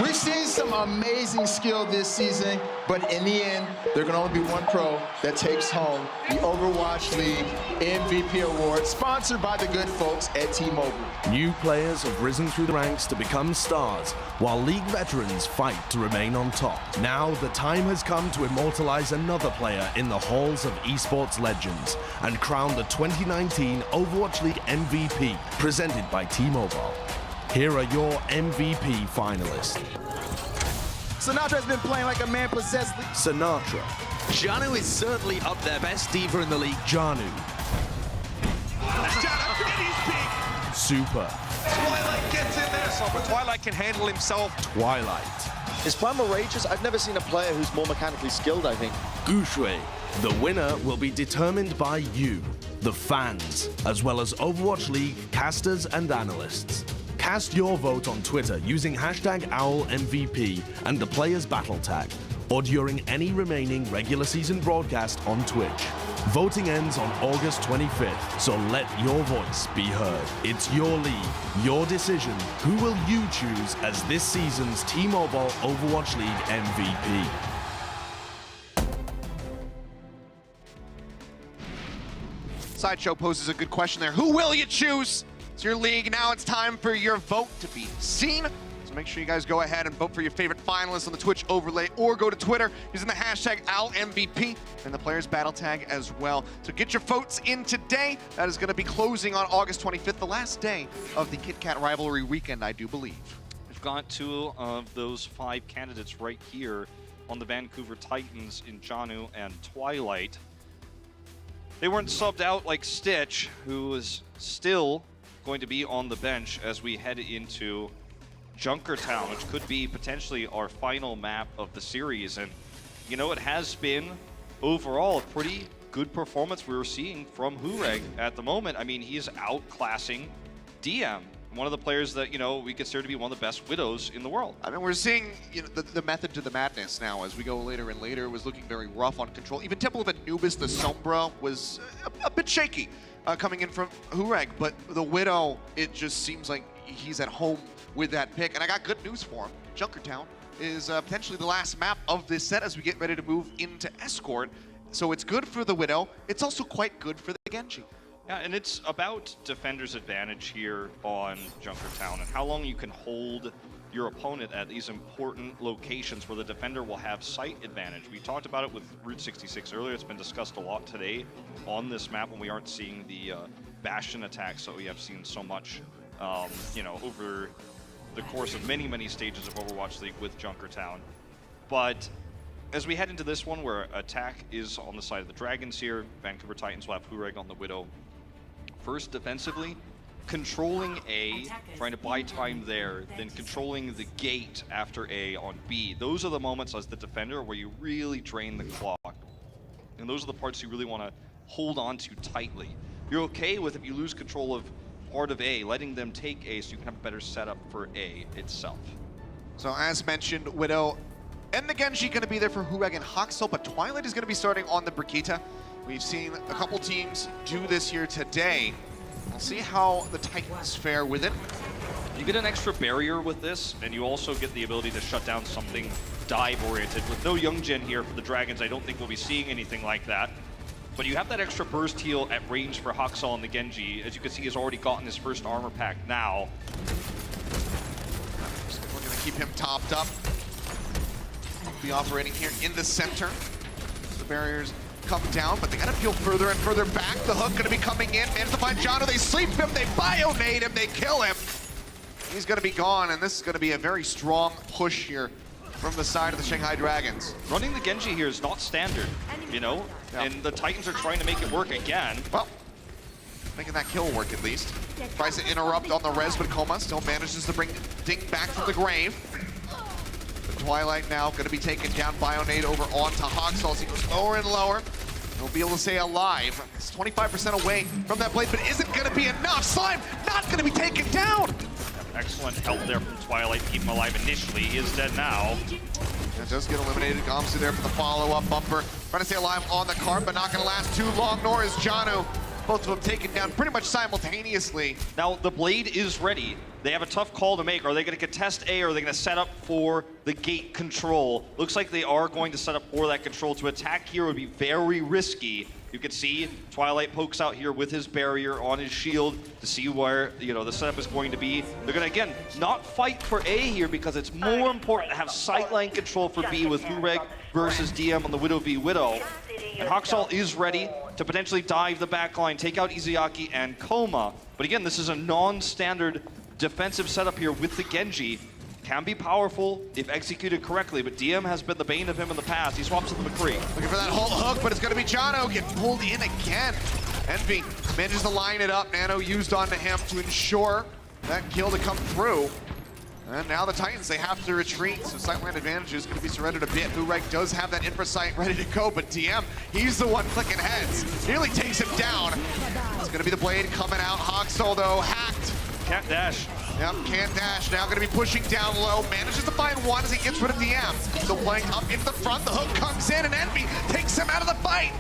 We've seen some amazing skill this season, but in the end, there can only be one pro that takes home the Overwatch League MVP award, sponsored by the good folks at T-Mobile. New players have risen through the ranks to become stars, while League veterans fight to remain on top. Now, the time has come to immortalize another player in the halls of esports legends and crown the 2019 Overwatch League MVP, presented by T-Mobile. Here are your MVP finalists. Sinatra's been playing like a man possessed. Sinatra. Janu is certainly up there, best diva in the league. Janu. Super. Twilight gets in there, so Twilight can handle himself. Twilight. His Primal Rages, I've never seen a player who's more mechanically skilled, I think. Gushui. The winner will be determined by you, the fans, as well as Overwatch League casters and analysts. Cast your vote on Twitter using hashtag OwlMVP and the player's battle tag, or during any remaining regular season broadcast on Twitch. Voting ends on August 25th, so let your voice be heard. It's your league, your decision. Who will you choose as this season's T-Mobile Overwatch League MVP? Sideshow poses a good question there. Who will you choose? It's your league. Now it's time for your vote to be seen. So make sure you guys go ahead and vote for your favorite finalists on the Twitch overlay, or go to Twitter using the hashtag ALMVP and the players battle tag as well. So get your votes in today. That is going to be closing on August 25th, the last day of the Kit Kat rivalry weekend, I do believe. We've got 2 of those 5 candidates right here on the Vancouver Titans in Janu and Twilight. They weren't subbed out like Stitch, who is still going to be on the bench as we head into Junkertown, which could be potentially our final map of the series. And, you know, it has been overall a pretty good performance we're seeing from Hureg at the moment. I mean, he's outclassing DM, one of the players that, you know, we consider to be one of the best Widows in the world. I mean, we're seeing, you know, the method to the madness now as we go later and later. It was looking very rough on control. Even Temple of Anubis, the Sombra, was a bit shaky coming in from Hureg, but the Widow, it just seems like he's at home with that pick. And I got good news for him. Junkertown is potentially the last map of this set as we get ready to move into Escort. So it's good for the Widow. It's also quite good for the Genji. Yeah, and it's about defender's advantage here on Junkertown and how long you can hold your opponent at these important locations where the defender will have sight advantage. We talked about it with Route 66 earlier. It's been discussed a lot today on this map when we aren't seeing the Bastion attacks that we have seen so much, you know, over the course of many, many stages of Overwatch League with Junkertown. But as we head into this one where attack is on the side of the Dragons here, Vancouver Titans will have Hureg on the Widow. First, defensively, controlling A, trying to buy time there, then controlling the gate after A on B. Those are the moments as the defender where you really drain the clock. And those are the parts you really want to hold on to tightly. You're okay with, if you lose control of part of A, letting them take A so you can have a better setup for A itself. So as mentioned, Widow and the Genji going to be there for Hureg and Haxel, but Twilight is going to be starting on the Brigitte. We've seen a couple teams do this here today. We'll see how the Titans fare with it. You get an extra barrier with this, and you also get the ability to shut down something dive-oriented. With no Young Gen here for the Dragons, I don't think we'll be seeing anything like that. But you have that extra burst heal at range for Haxel and the Genji. As you can see, he's already gotten his first armor pack now. We're going to keep him topped up. Be operating here in the center. The barriers come down, but they gotta peel further and further back. The hook gonna be coming in. Managed to find Jono. They sleep him, they bio-nade him, they kill him. He's gonna be gone, and this is gonna be a very strong push here from the side of the Shanghai Dragons. Running the Genji here is not standard, you know? Yeah. And the Titans are trying to make it work again. Well, making that kill work at least. Tries to interrupt on the res, but Koma still manages to bring Ding back from the grave. Twilight now going to be taken down, bio-nade over onto Haxel as he goes lower and lower. He'll be able to stay alive. He's 25% away from that blade, but isn't going to be enough. Slime not going to be taken down. Excellent help there from Twilight to keep him alive initially. He is dead now. And just get eliminated. Gomsu there for the follow-up bumper. Trying to stay alive on the cart, but not going to last too long, nor is Janu. Both of them taken down pretty much simultaneously. Now, the blade is ready. They have a tough call to make. Are they going to contest A, or are they going to set up for the gate control? Looks like they are going to set up for that control. To attack here would be very risky. You can see Twilight pokes out here with his barrier on his shield to see where, you know, the setup is going to be. They're going to, again, not fight for A here because it's more important to have sightline control for B with Hureg versus DM on the Widow v Widow. And Haxel is ready to potentially dive the backline, take out Izayaki and Koma. But again, this is a non-standard defensive setup here with the Genji. Can be powerful if executed correctly, but DM has been the bane of him in the past. He swaps to the McCree. Looking for that whole hook, but it's going to be Jono getting pulled in again. Envy manages to line it up. Nano used onto him to ensure that kill to come through. And now the Titans, they have to retreat, so sightline advantage is going to be surrendered a bit. Hureg does have that infra sight ready to go, but DM, he's the one clicking heads. Nearly takes him down. It's going to be the blade coming out. Haxel, though, hacked. Can't dash. Yep, can't dash. Now going to be pushing down low. Manages to find one as he gets rid of DM. Still playing up into the front. The hook comes in and Envy takes him out of the fight.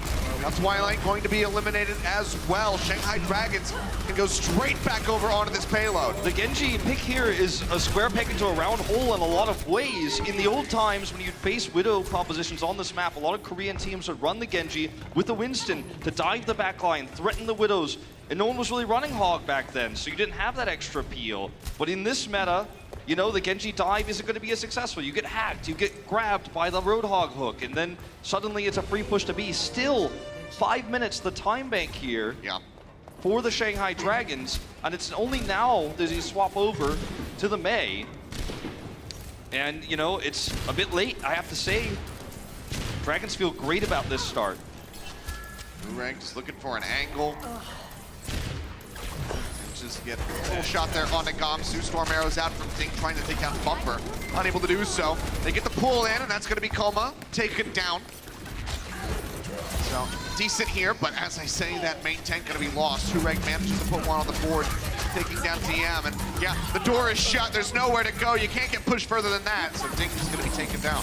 Now Twilight going to be eliminated as well. Shanghai Dragons can go straight back over onto this payload. The Genji pick here is a square peg into a round hole in a lot of ways. In the old times, when you'd face Widow propositions on this map, a lot of Korean teams would run the Genji with the Winston to dive the backline, threaten the Widows, and no one was really running Hog back then, so you didn't have that extra peel. But in this meta, you know, the Genji dive isn't going to be as successful. You get hacked, you get grabbed by the Roadhog hook, and then suddenly it's a free push to B. Still, 5 minutes, the time bank here for the Shanghai Dragons, and it's only now does he swap over to the Mei. And, you know, it's a bit late, I have to say. Dragons feel great about this start. Ureg just looking for an angle. Just get a little shot there on Nagamsu. Storm arrows out from Ding, trying to take out Bumper. Unable to do so. They get the pull in, and that's going to be Koma taken down. So, decent here, but as I say, that main tank going to be lost. Ureg manages to put one on the board, taking down DM. And yeah, the door is shut. There's nowhere to go. You can't get pushed further than that. So Ding is going to be taken down.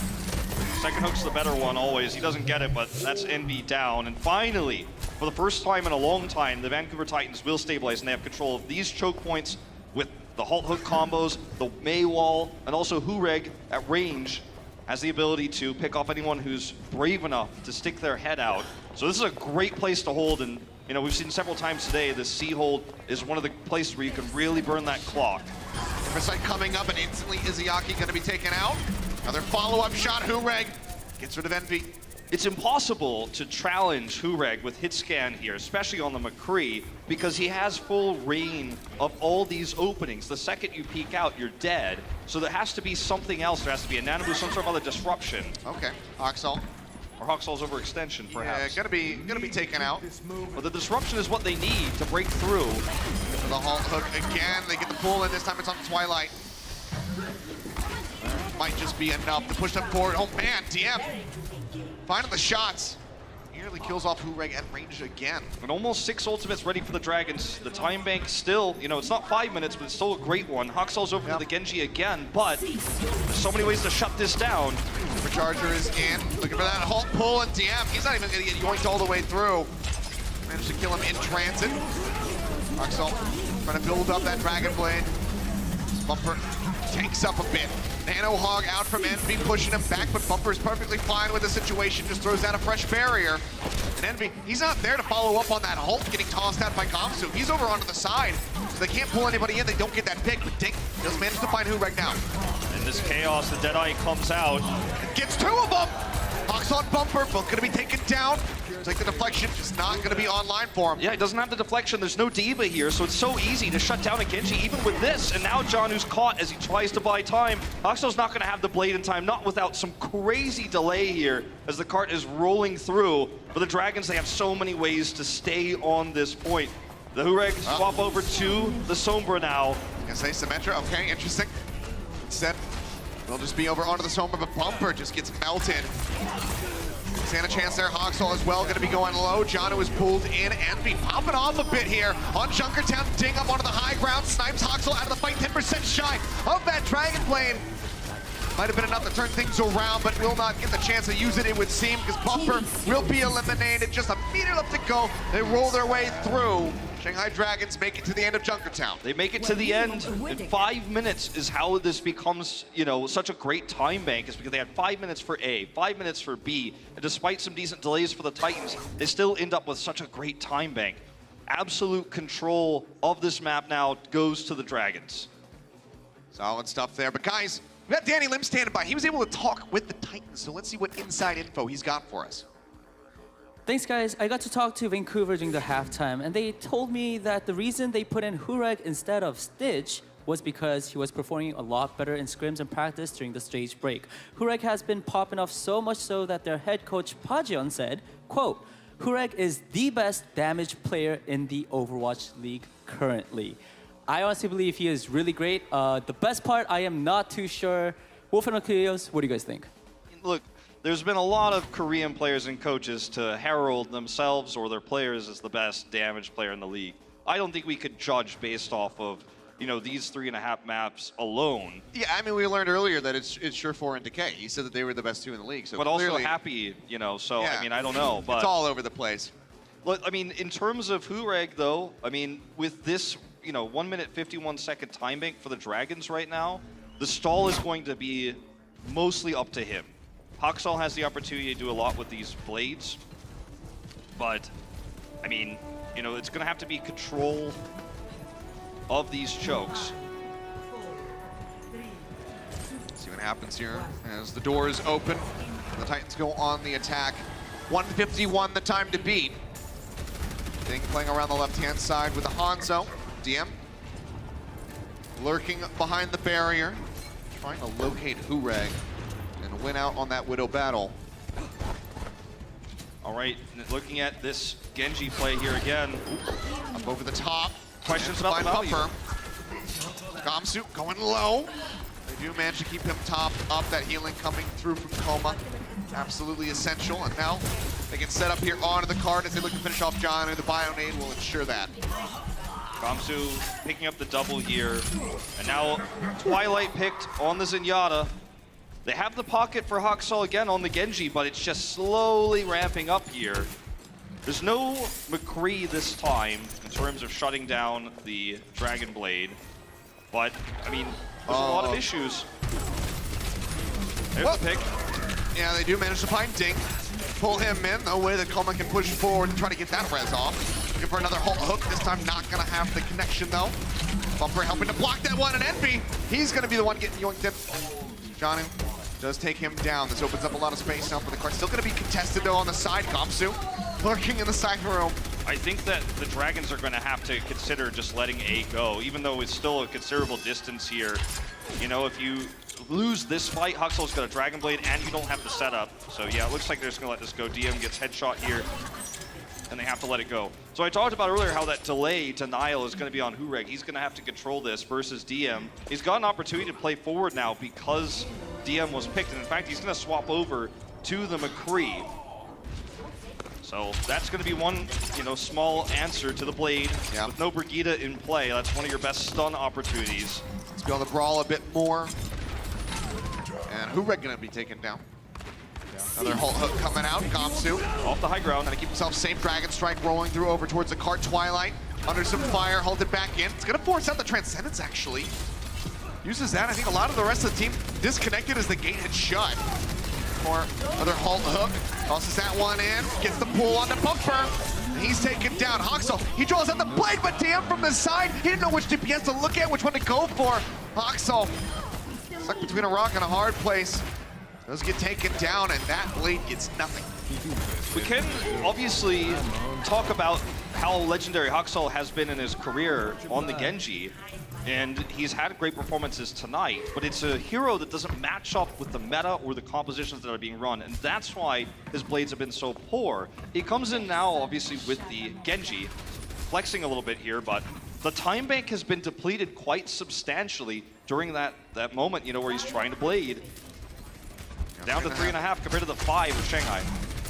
Second hook's the better one always. He doesn't get it, but that's Envy down. And finally, for the first time in a long time, the Vancouver Titans will stabilize, and they have control of these choke points with the halt hook combos, the Mei wall, and also Ureg at range has the ability to pick off anyone who's brave enough to stick their head out. So this is a great place to hold, and you know, we've seen several times today, the C-hold is one of the places where you can really burn that clock. Riverside coming up, and instantly Izayaki going to be taken out. Another follow-up shot, Ureg gets rid of Envy. It's impossible to challenge Ureg with hit scan here, especially on the McCree, because he has full reign of all these openings. The second you peek out, you're dead. So there has to be something else. There has to be a Anubis, some sort of other disruption. Okay, Hoxall. Or Hoxall's overextension, perhaps. Yeah, gonna be taken out. But the disruption is what they need to break through. The halt hook again. They get the pull in. This time it's on Twilight. Might just be enough to push them forward. Oh man, DM finding the shots. Nearly kills off Ureg at range again. And almost 6 ultimates ready for the Dragons. The time bank still, you know, it's not 5 minutes, but it's still a great one. Hoxall's over to the Genji again, but there's so many ways to shut this down. Supercharger is in, looking for that halt pull, and DM, he's not even gonna get yoinked all the way through. Managed to kill him in transit. Hoxall trying to build up that Dragon Blade. Bumper takes up a bit. Nano Hog out from Envy, pushing him back, but Bumper is perfectly fine with the situation, just throws out a fresh barrier. And Envy, he's not there to follow up on that halt getting tossed out by Gamsu. He's over onto the side, so they can't pull anybody in, they don't get that pick, but Dink does manage to find Ureg now. In this chaos, the Deadeye comes out. Gets 2 of them! Hawks on Bumper, both gonna be taken down. It's like the deflection just not gonna be online for him. Yeah, he doesn't have the deflection. There's no Diva here, so it's so easy to shut down a Genji, even with this. And now John, who's caught as he tries to buy time. Hoxall's not gonna have the blade in time, not without some crazy delay here as the cart is rolling through. For the Dragons, they have so many ways to stay on this point. The Ureg swap over to the Sombra now. Gonna say Symmetra, okay, interesting. Instead, they'll just be over onto the Sombra, but Bumper just gets melted. Stand a chance there. Hoxall as well, gonna be going low. Janu is pulled in. Envy popping off a bit here on Junkertown. Ding up onto the high ground. Snipes Hoxall out of the fight. 10% shy of that Dragon Blade. Might have been enough to turn things around, but will not get the chance to use it, it would seem, because Bumper will be eliminated. Just a meter left to go. They roll their way through. Shanghai Dragons make it to the end of Junkertown. They make it to the end. In 5 minutes is how this becomes, you know, such a great time bank, is because they had 5 minutes for A, 5 minutes for B, and despite some decent delays for the Titans, they still end up with such a great time bank. Absolute control of this map now goes to the Dragons. Solid stuff there, but guys, we got Danny Lim standing by. He was able to talk with the Titans, so let's see what inside info he's got for us. Thanks, guys. I got to talk to Vancouver during the halftime, and they told me that the reason they put in Ureg instead of Stitch was because he was performing a lot better in scrims and practice during the stage break. Ureg has been popping off so much so that their head coach Pajion said, quote, Ureg is the best damage player in the Overwatch League currently. I honestly believe he is really great. The best part, I am not too sure. Wolf and Akilios, what do you guys think? Look, there's been a lot of Korean players and coaches to herald themselves or their players as the best damage player in the league. I don't think we could judge based off of you know, these 3.5 maps alone. Yeah, I mean, we learned earlier that it's Surefour and Decay. He said that they were the best 2 in the league. So but clearly, also happy, you know, so yeah, I mean, I don't know. But it's all over the place. Look, I mean, in terms of Hureg, though, I mean, with this, you know, 1 minute 51 second time bank for the Dragons right now, the stall is going to be mostly up to him. Haksal has the opportunity to do a lot with these blades, but I mean, you know, it's going to have to be control of these chokes. See what happens here as the doors open. The Titans go on the attack. 151 the time to beat. Ding playing around the left-hand side with the Hanzo. DM lurking behind the barrier, trying to locate Hureg and win out on that Widow battle. All right, looking at this Genji play here again. Up over the top. Questions about the value. Gamsu going low. They do manage to keep him top up. That healing coming through from Coma. Absolutely essential. And now they can set up here onto the card as they look to finish off John, and the Bionade will ensure that. Gamsu picking up the double here. And now Twilight picked on the Zenyatta. They have the pocket for Haksal again on the Genji, but it's just slowly ramping up here. There's no McCree this time in terms of shutting down the Dragon Blade. But, I mean, there's a lot of issues. There's the pick. Yeah, they do manage to find Ding. Pull him in. No way that Coma can push forward and try to get that res off. Looking for another hook. This time not going to have the connection, though. Bumper helping to block that one, and Envy, he's going to be the one getting yoinked in. Johnny does take him down. This opens up a lot of space now for the card. Still going to be contested, though, on the side. Gamsu lurking in the side room. I think that the Dragons are going to have to consider just letting A go, even though it's still a considerable distance here. You know, if you lose this fight, Haxel's got a Dragon Blade, and you don't have the setup. So yeah, it looks like they're just going to let this go. DM gets headshot here, and they have to let it go. So I talked about earlier how that delay denial is going to be on Hureg. He's going to have to control this versus DM. He's got an opportunity to play forward now because DM was picked, and in fact, he's going to swap over to the McCree. So that's going to be one, you know, small answer to the Blade. Yeah. With no Brigitte in play, that's one of your best stun opportunities. Let's be able to brawl a bit more. And Hureg going to be taken down. Another hook coming out. Gamsu off the high ground. Gonna keep himself safe. Dragon Strike rolling through over towards the cart. Twilight under some fire, halted back in. It's gonna force out the Transcendence actually. Uses that. I think a lot of the rest of the team disconnected as the gate had shut. Or another hook. Tosses that one in. Gets the pull on the bumper. And he's taken down. Haksal, he draws out the blade, but DM from the side. He didn't know which DPS to look at, which one to go for. Haksal stuck between a rock and a hard place. Does get taken down, and that blade gets nothing. We can obviously talk about how legendary Haksal has been in his career on the Genji, and he's had great performances tonight, but it's a hero that doesn't match up with the meta or the compositions that are being run, and that's why his blades have been so poor. He comes in now, obviously, with the Genji, flexing a little bit here, but the time bank has been depleted quite substantially during that moment, you know, where he's trying to blade. Down to 3.5 compared to the 5 of Shanghai.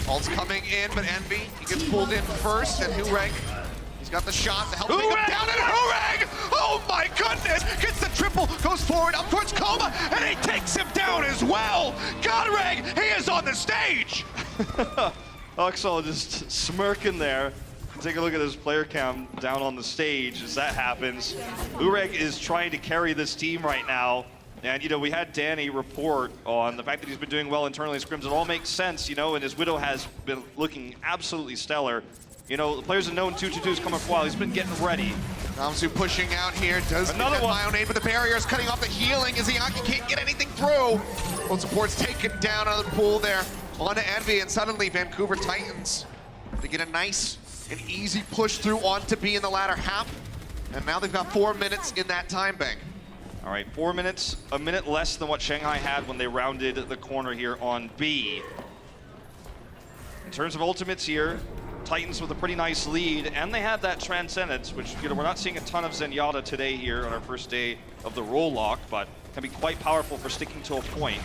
Ult's coming in, but Envy, he gets pulled in first, and Hureg, he's got the shot to help take him down, and Hureg, oh my goodness, gets the triple, goes forward up towards Coma, and he takes him down as well. Godreg, he is on the stage. Haksal just smirking there. Take a look at his player cam down on the stage as that happens. Hureg is trying to carry this team right now. And, you know, we had Danny report on the fact that he's been doing well internally in scrims. It all makes sense, you know, and his Widow has been looking absolutely stellar. You know, the players have known 222 is coming for a while. He's been getting ready. Gamsu pushing out here, does another get that one. Bionade, but the barrier is cutting off the healing as Iaki can't get anything through. Both supports taken down out of the pool there onto Envy, and suddenly Vancouver Titans, they get a nice and easy push through onto B in the latter half. And now they've got 4 minutes in that time bank. All right, 4 minutes, a minute less than what Shanghai had when they rounded the corner here on B. In terms of ultimates here, Titans with a pretty nice lead, and they have that Transcendence, which, you know, we're not seeing a ton of Zenyatta today here on our first day of the roll lock, but can be quite powerful for sticking to a point.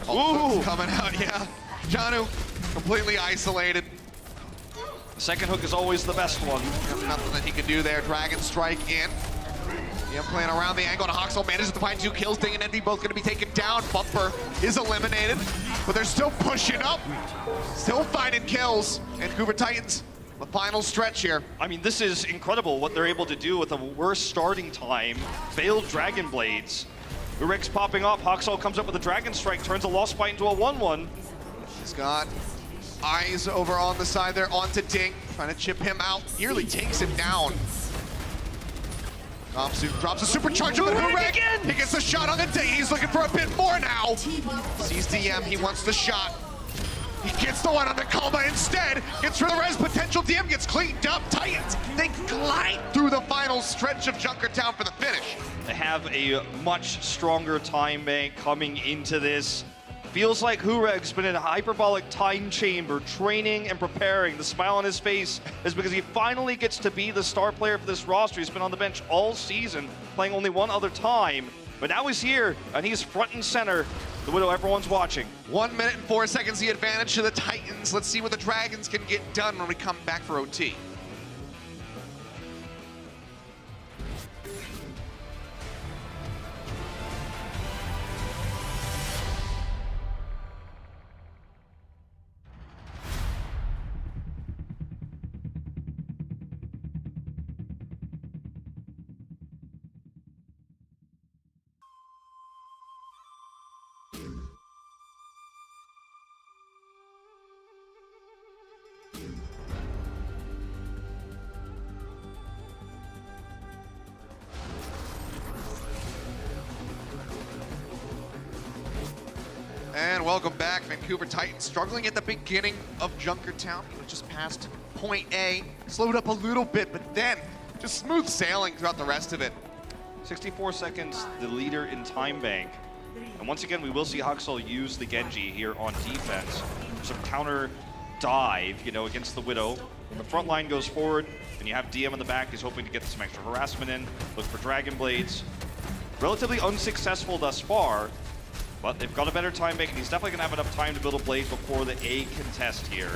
Ooh, coming out, yeah. Janu completely isolated. The second hook is always the best one. Nothing that he can do there. Dragon Strike in. DM playing around the angle, and Hoxel manages to find 2 kills. Ding and Envy both going to be taken down. Bumper is eliminated, but they're still pushing up. Still finding kills. Vancouver Titans, the final stretch here. I mean, this is incredible what they're able to do with a worse starting time. Failed Dragon Blades. Urek's popping off. Hoxel comes up with a Dragon Strike, turns a Lost Fight into a 1-1. He's got eyes over on the side there onto Ding, trying to chip him out. Nearly takes him down. Kamsu drops a supercharger with Hurek. He gets the shot on the Ding. He's looking for a bit more now. Sees DM, he wants the shot. He gets the one on the Kalma instead. Gets rid of the res potential. DM gets cleaned up. Titans, they glide through the final stretch of Junkertown for the finish. They have a much stronger time bank coming into this. Feels like Hureg's been in a hyperbolic time chamber, training and preparing. The smile on his face is because he finally gets to be the star player for this roster. He's been on the bench all season, playing only one other time. But now he's here, and he's front and center. The Widow everyone's watching. 1 minute and 4 seconds, the advantage to the Titans. Let's see what the Dragons can get done when we come back for OT. And welcome back. Vancouver Titans struggling at the beginning of Junkertown. He was just past point A, slowed up a little bit, but then just smooth sailing throughout the rest of it. 64 seconds, the leader in time bank. And once again, we will see Hoxel use the Genji here on defense. Some counter dive, you know, against the Widow. When the front line goes forward, and you have DM in the back, he's hoping to get some extra harassment in, look for Dragon Blades. Relatively unsuccessful thus far, but they've got a better time bank, and he's definitely going to have enough time to build a blade before the A contest here.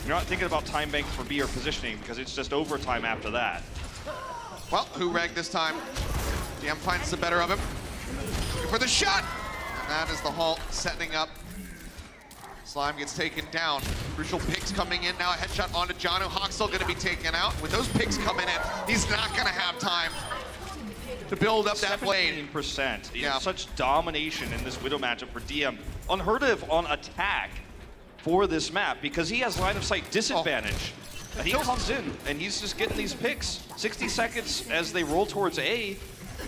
You're not thinking about time banks for B or positioning, because it's just overtime after that. Well, Hureg this time. DM finds the better of him. Looking for the shot! And that is the halt setting up. Slime gets taken down. Crucial picks coming in now. A headshot onto Janu. Hoxel going to be taken out. With those picks coming in, he's not going to have time to build up that blade. 17%. Yeah. Such domination in this Widow matchup for DM. Unheard of on attack for this map because he has line of sight disadvantage. And he comes in and he's just getting these picks. 60 seconds as they roll towards A.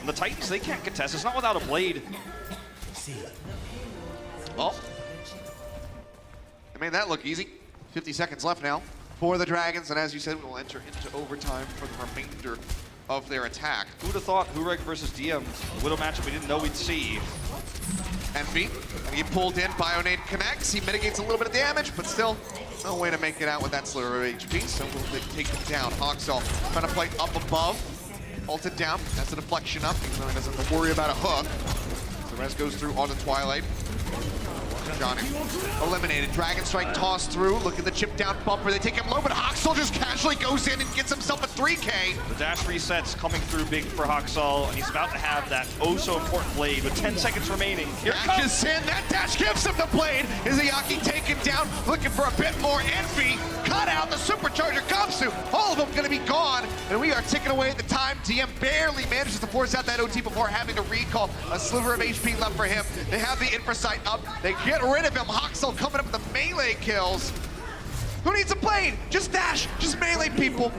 And the Titans, they can't contest. It's not without a blade. Oh. They made that look easy. 50 seconds left now for the Dragons. And as you said, we'll enter into overtime for the remainder of their attack. Who would have thought Hureg versus DM, the Widow matchup we didn't know we'd see. Envy, and he pulled in, Bionade connects, he mitigates a little bit of damage, but still no way to make it out with that sliver of HP, so we'll take him down. Hoxel trying to play up above, ulted down, that's a deflection up, even though he doesn't have to worry about a hook. The rest goes through onto Twilight. Johnny eliminated. Dragon Strike tossed through. Look at the chip down bumper. They take him low, but Hoxel just casually goes in and gets himself a 3K. The dash resets coming through big for Hoxel, and he's about to have that oh so important blade with 10 seconds remaining. Here it comes. Dashes in. That dash gives him the blade. Izayaki taken down, looking for a bit more. Envy cut out. The supercharger comes through. All of them going to be gone, and we are ticking away at the time. DM barely manages to force out that OT before having to recall. A sliver of HP left for him. They have the infrasight up. They get rid of him. Hoxel coming up with the melee kills. Who needs a blade? Just dash, just melee people.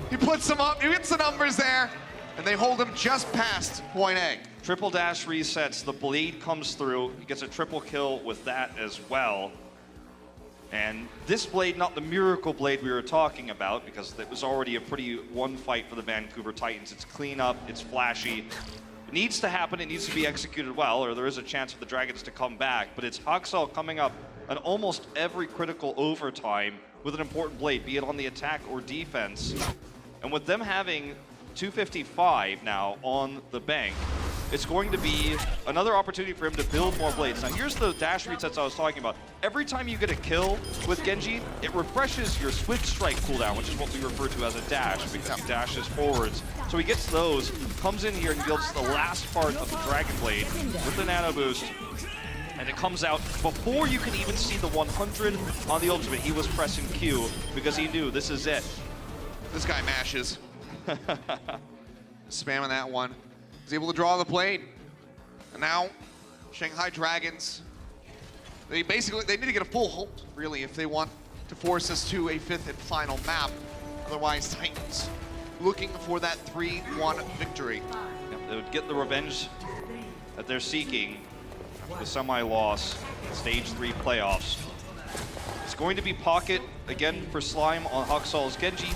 He puts them up, he gets the numbers there, and they hold him just past point A. Triple dash resets, the blade comes through, he gets a triple kill with that as well. And this blade, not the miracle blade we were talking about, because it was already a pretty one fight for the Vancouver Titans. It's clean up, it's flashy. It needs to happen, it needs to be executed well, or there is a chance for the Dragons to come back. But it's Hoxel coming up on almost every critical overtime with an important blade, be it on the attack or defense. And with them having 255 now on the bank, it's going to be another opportunity for him to build more blades. Now here's the dash resets I was talking about. Every time you get a kill with Genji, it refreshes your Swift Strike cooldown, which is what we refer to as a dash, because he dashes forwards. So he gets those, comes in here and builds the last part of the Dragon Blade with the Nano Boost. And it comes out before you can even see the 100 on the ultimate. He was pressing Q because he knew this is it. This guy mashes. Spamming that one. He's able to draw the blade. And now, Shanghai Dragons, they need to get a full hold, really, if they want to force us to a 5th and final map. Otherwise, Titans looking for that 3-1 victory. Yep, they would get the revenge that they're seeking after the semi-loss, stage 3 playoffs. It's going to be pocket, again, for Slime on Huxall's Genji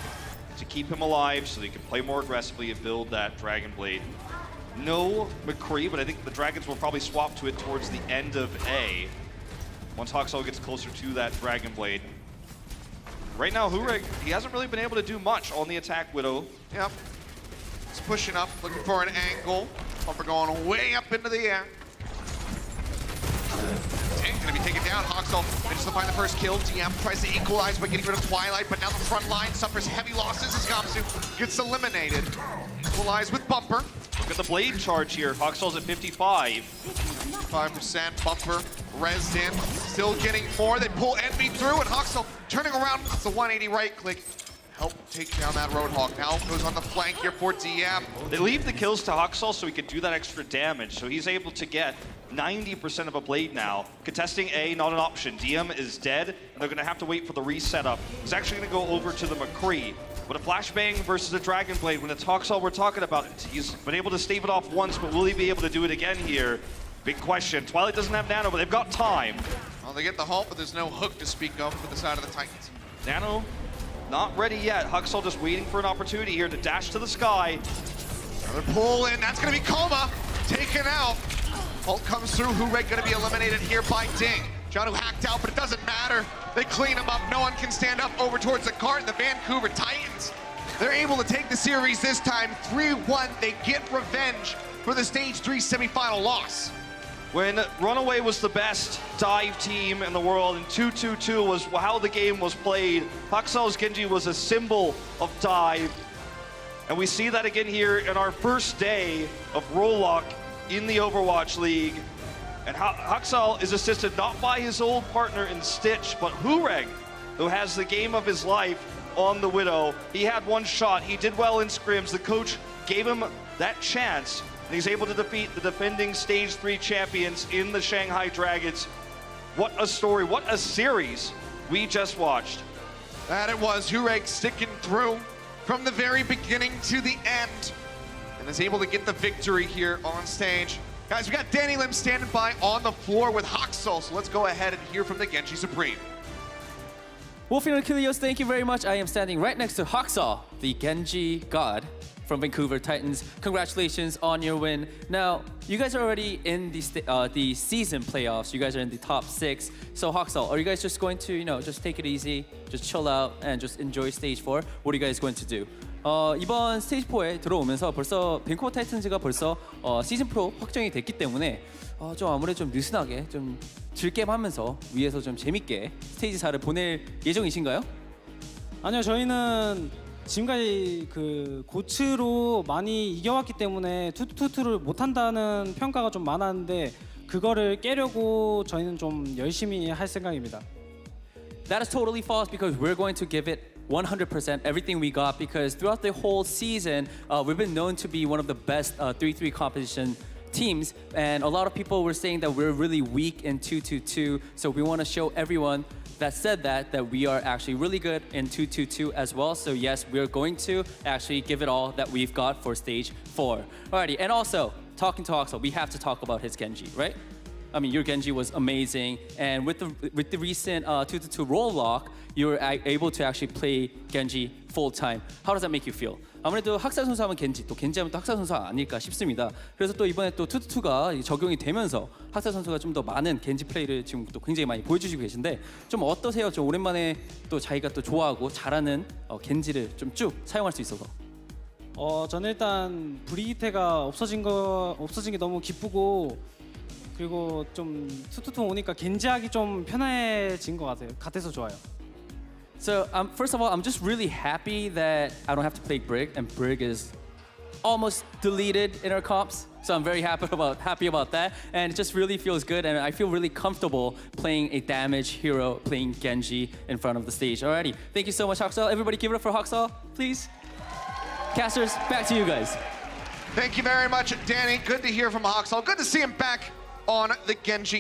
to keep him alive so they can play more aggressively and build that Dragon Blade. No McCree, but I think the Dragons will probably swap to it towards the end of A once Huxall gets closer to that Dragon Blade. Right now, Hureg, he hasn't really been able to do much on the attack Widow. Yep. He's pushing up, looking for an angle. Bumper going way up into the air. Tank gonna be taken down. Huxall manages to find the first kill. DM tries to equalize by getting rid of Twilight, but now the front line suffers heavy losses as Gamsu gets eliminated. Equalize with Bumper. Look at the blade charge here. Huxall's at 55. 5%. Bumper rezzed in. Still getting more. They pull Envy through, and Huxall turning around. It's a 180 right click. Help take down that Roadhog. Now goes on the flank here for DM. They leave the kills to Huxall so he could do that extra damage. So he's able to get 90% of a blade now. Contesting A, not an option. DM is dead, and they're gonna have to wait for the reset up. He's actually gonna go over to the McCree. But a flashbang versus a Dragon Blade, when it's Huxall we're talking about, he's been able to stave it off once, but will he be able to do it again here? Big question. Twilight doesn't have Nano, but they've got time. Well, they get the halt, but there's no hook to speak of for the side of the Titans. Nano, not ready yet. Huxall just waiting for an opportunity here to dash to the sky. Another pull in, that's gonna be Coma, taken out. Ult comes through, Hureg gonna be eliminated here by Ding. Janu hacked out, but it doesn't matter. They clean him up, no one can stand up over towards the cart. The Vancouver Titans, they're able to take the series this time, 3-1. They get revenge for the stage 3 semifinal loss. When Runaway was the best dive team in the world and 2-2-2 was how the game was played, Huxall's Genji was a symbol of dive. And we see that again here in our first day of Rollock in the Overwatch League. And Huxall is assisted not by his old partner in Stitch, but Hureg, who has the game of his life on the Widow. He had one shot, he did well in scrims, the coach gave him that chance, and he's able to defeat the defending Stage 3 champions in the Shanghai Dragons. What a story, what a series we just watched. That it was, Hureg sticking through from the very beginning to the end, and is able to get the victory here on stage. Guys, we got Danny Lim standing by on the floor with Huxall, so let's go ahead and hear from the Genji Supreme. Wolfie and Achilles, thank you very much. I am standing right next to Huxall, the Genji god from Vancouver Titans. Congratulations on your win. Now, you guys are already in the season playoffs. You guys are in the top 6. So Huxall, are you guys just going to, just take it easy, just chill out and just enjoy stage 4? What are you guys going to do? 이번 스테이지 4에 들어오면서 벌써 밴쿠버 타이튼즈가 벌써 시즌 프로 확정이 됐기 때문에 좀 아무래도 좀 느슨하게 좀 즐겜하면서 위에서 좀 재밌게 스테이지 4를 보낼 예정이신가요? 아니요, 저희는 지금까지 그 고츠로 많이 이겨왔기 때문에 투투투를 못한다는 평가가 좀 많았는데 그거를 깨려고 저희는 좀 열심히 할 생각입니다. That is totally false because we're going to give it 100% everything we got because throughout the whole season, we've been known to be one of the best 3-3 competition teams, and a lot of people were saying that we're really weak in 2-2-2, so we want to show everyone that said that we are actually really good in 2-2-2 as well. So yes, we're going to actually give it all that we've got for stage 4. Alrighty, and also, talking to Huxall, we have to talk about his Genji, right? I mean, your Genji was amazing, and with the recent 2-2-2 roll lock, you were able to actually play Genji full time. How does that make you feel? 아무래도 학살 선수 하면 겐지, 또 겐지 하면 또 학살 선수가 아닐까 싶습니다. 그래서 또 이번에 또 2-2-2가 적용이 되면서 학살 선수가 좀 더 많은 겐지 플레이를 지금 또 굉장히 많이 보여주시고 계신데 좀 어떠세요? 좀 오랜만에 또 자기가 또 좋아하고 잘하는 겐지를 좀 쭉 사용할 수 있어서. 저는 일단 브리기테가 없어진 게 너무 기쁘고 그리고 좀 투투투 오니까 겐지하기 좀 편해진 것 같아서 좋아요. So first of all, I'm just really happy that I don't have to play Brig, and Brig is almost deleted in our comps. So I'm very happy about that, and it just really feels good, and I feel really comfortable playing a damage hero, playing Genji in front of the stage. Alrighty, thank you so much, Hoxall. Everybody give it up for Hoxall, please. Casters, back to you guys. Thank you very much, Danny. Good to hear from Hoxall. Good to see him back on the Genji.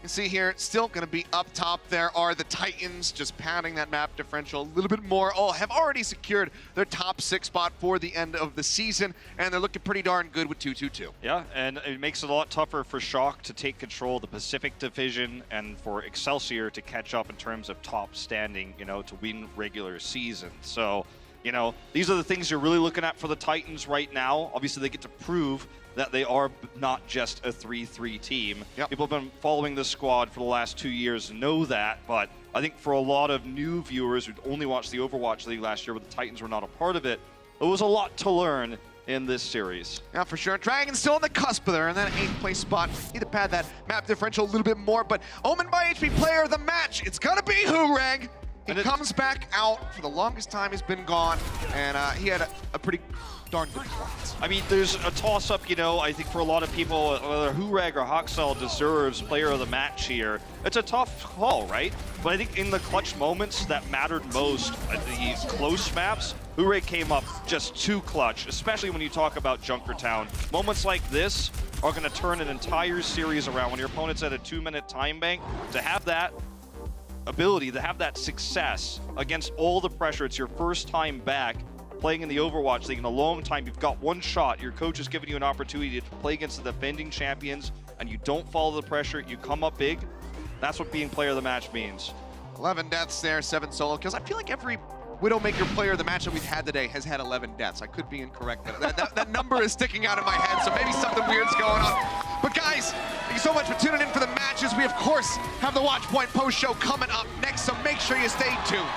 You can see here, it's still going to be up top. There are the Titans just padding that map differential a little bit more. Oh, have already secured their top 6 spot for the end of the season, and they're looking pretty darn good with 2-2-2. Yeah, and it makes it a lot tougher for Shock to take control of the Pacific Division and for Excelsior to catch up in terms of top standing, you know, to win regular season. So, you know, these are the things you're really looking at for the Titans right now. Obviously, they get to prove that they are not just a 3-3 team. Yep. People have been following this squad for the last 2 years and know that, but I think for a lot of new viewers who only watched the Overwatch League last year where the Titans were not a part of it, it was a lot to learn in this series. Yeah, for sure. Dragons still on the cusp there in that 8th place spot. Need to pad that map differential a little bit more, but Omen by HP player of the match, it's gonna be Hureg. He comes back out for the longest time he's been gone, and he had a pretty darn good performance. I mean, there's a toss-up, you know, I think for a lot of people, whether Hureg or Hoxall deserves player of the match here. It's a tough call, right? But I think in the clutch moments that mattered most, at the close maps, Hureg came up just too clutch, especially when you talk about Junkertown. Moments like this are going to turn an entire series around when your opponent's at a 2-minute time bank. To have that ability, to have that success against all the pressure, it's your first time back playing in the Overwatch League in a long time. You've got one shot. Your coach is giving you an opportunity to play against the defending champions, and you don't follow the pressure. You come up big. That's what being player of the match means. 11 deaths there, 7 solo kills. I feel like every Widowmaker player of the match that we've had today has had 11 deaths. I could be incorrect. That number is sticking out in my head, so maybe something weird's going on. But guys, thank you so much for tuning in for the matches. We, of course, have the Watchpoint post show coming up next, so make sure you stay tuned.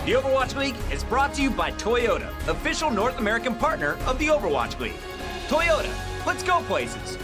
The Overwatch League is brought to you by Toyota, official North American partner of the Overwatch League. Toyota, let's go places.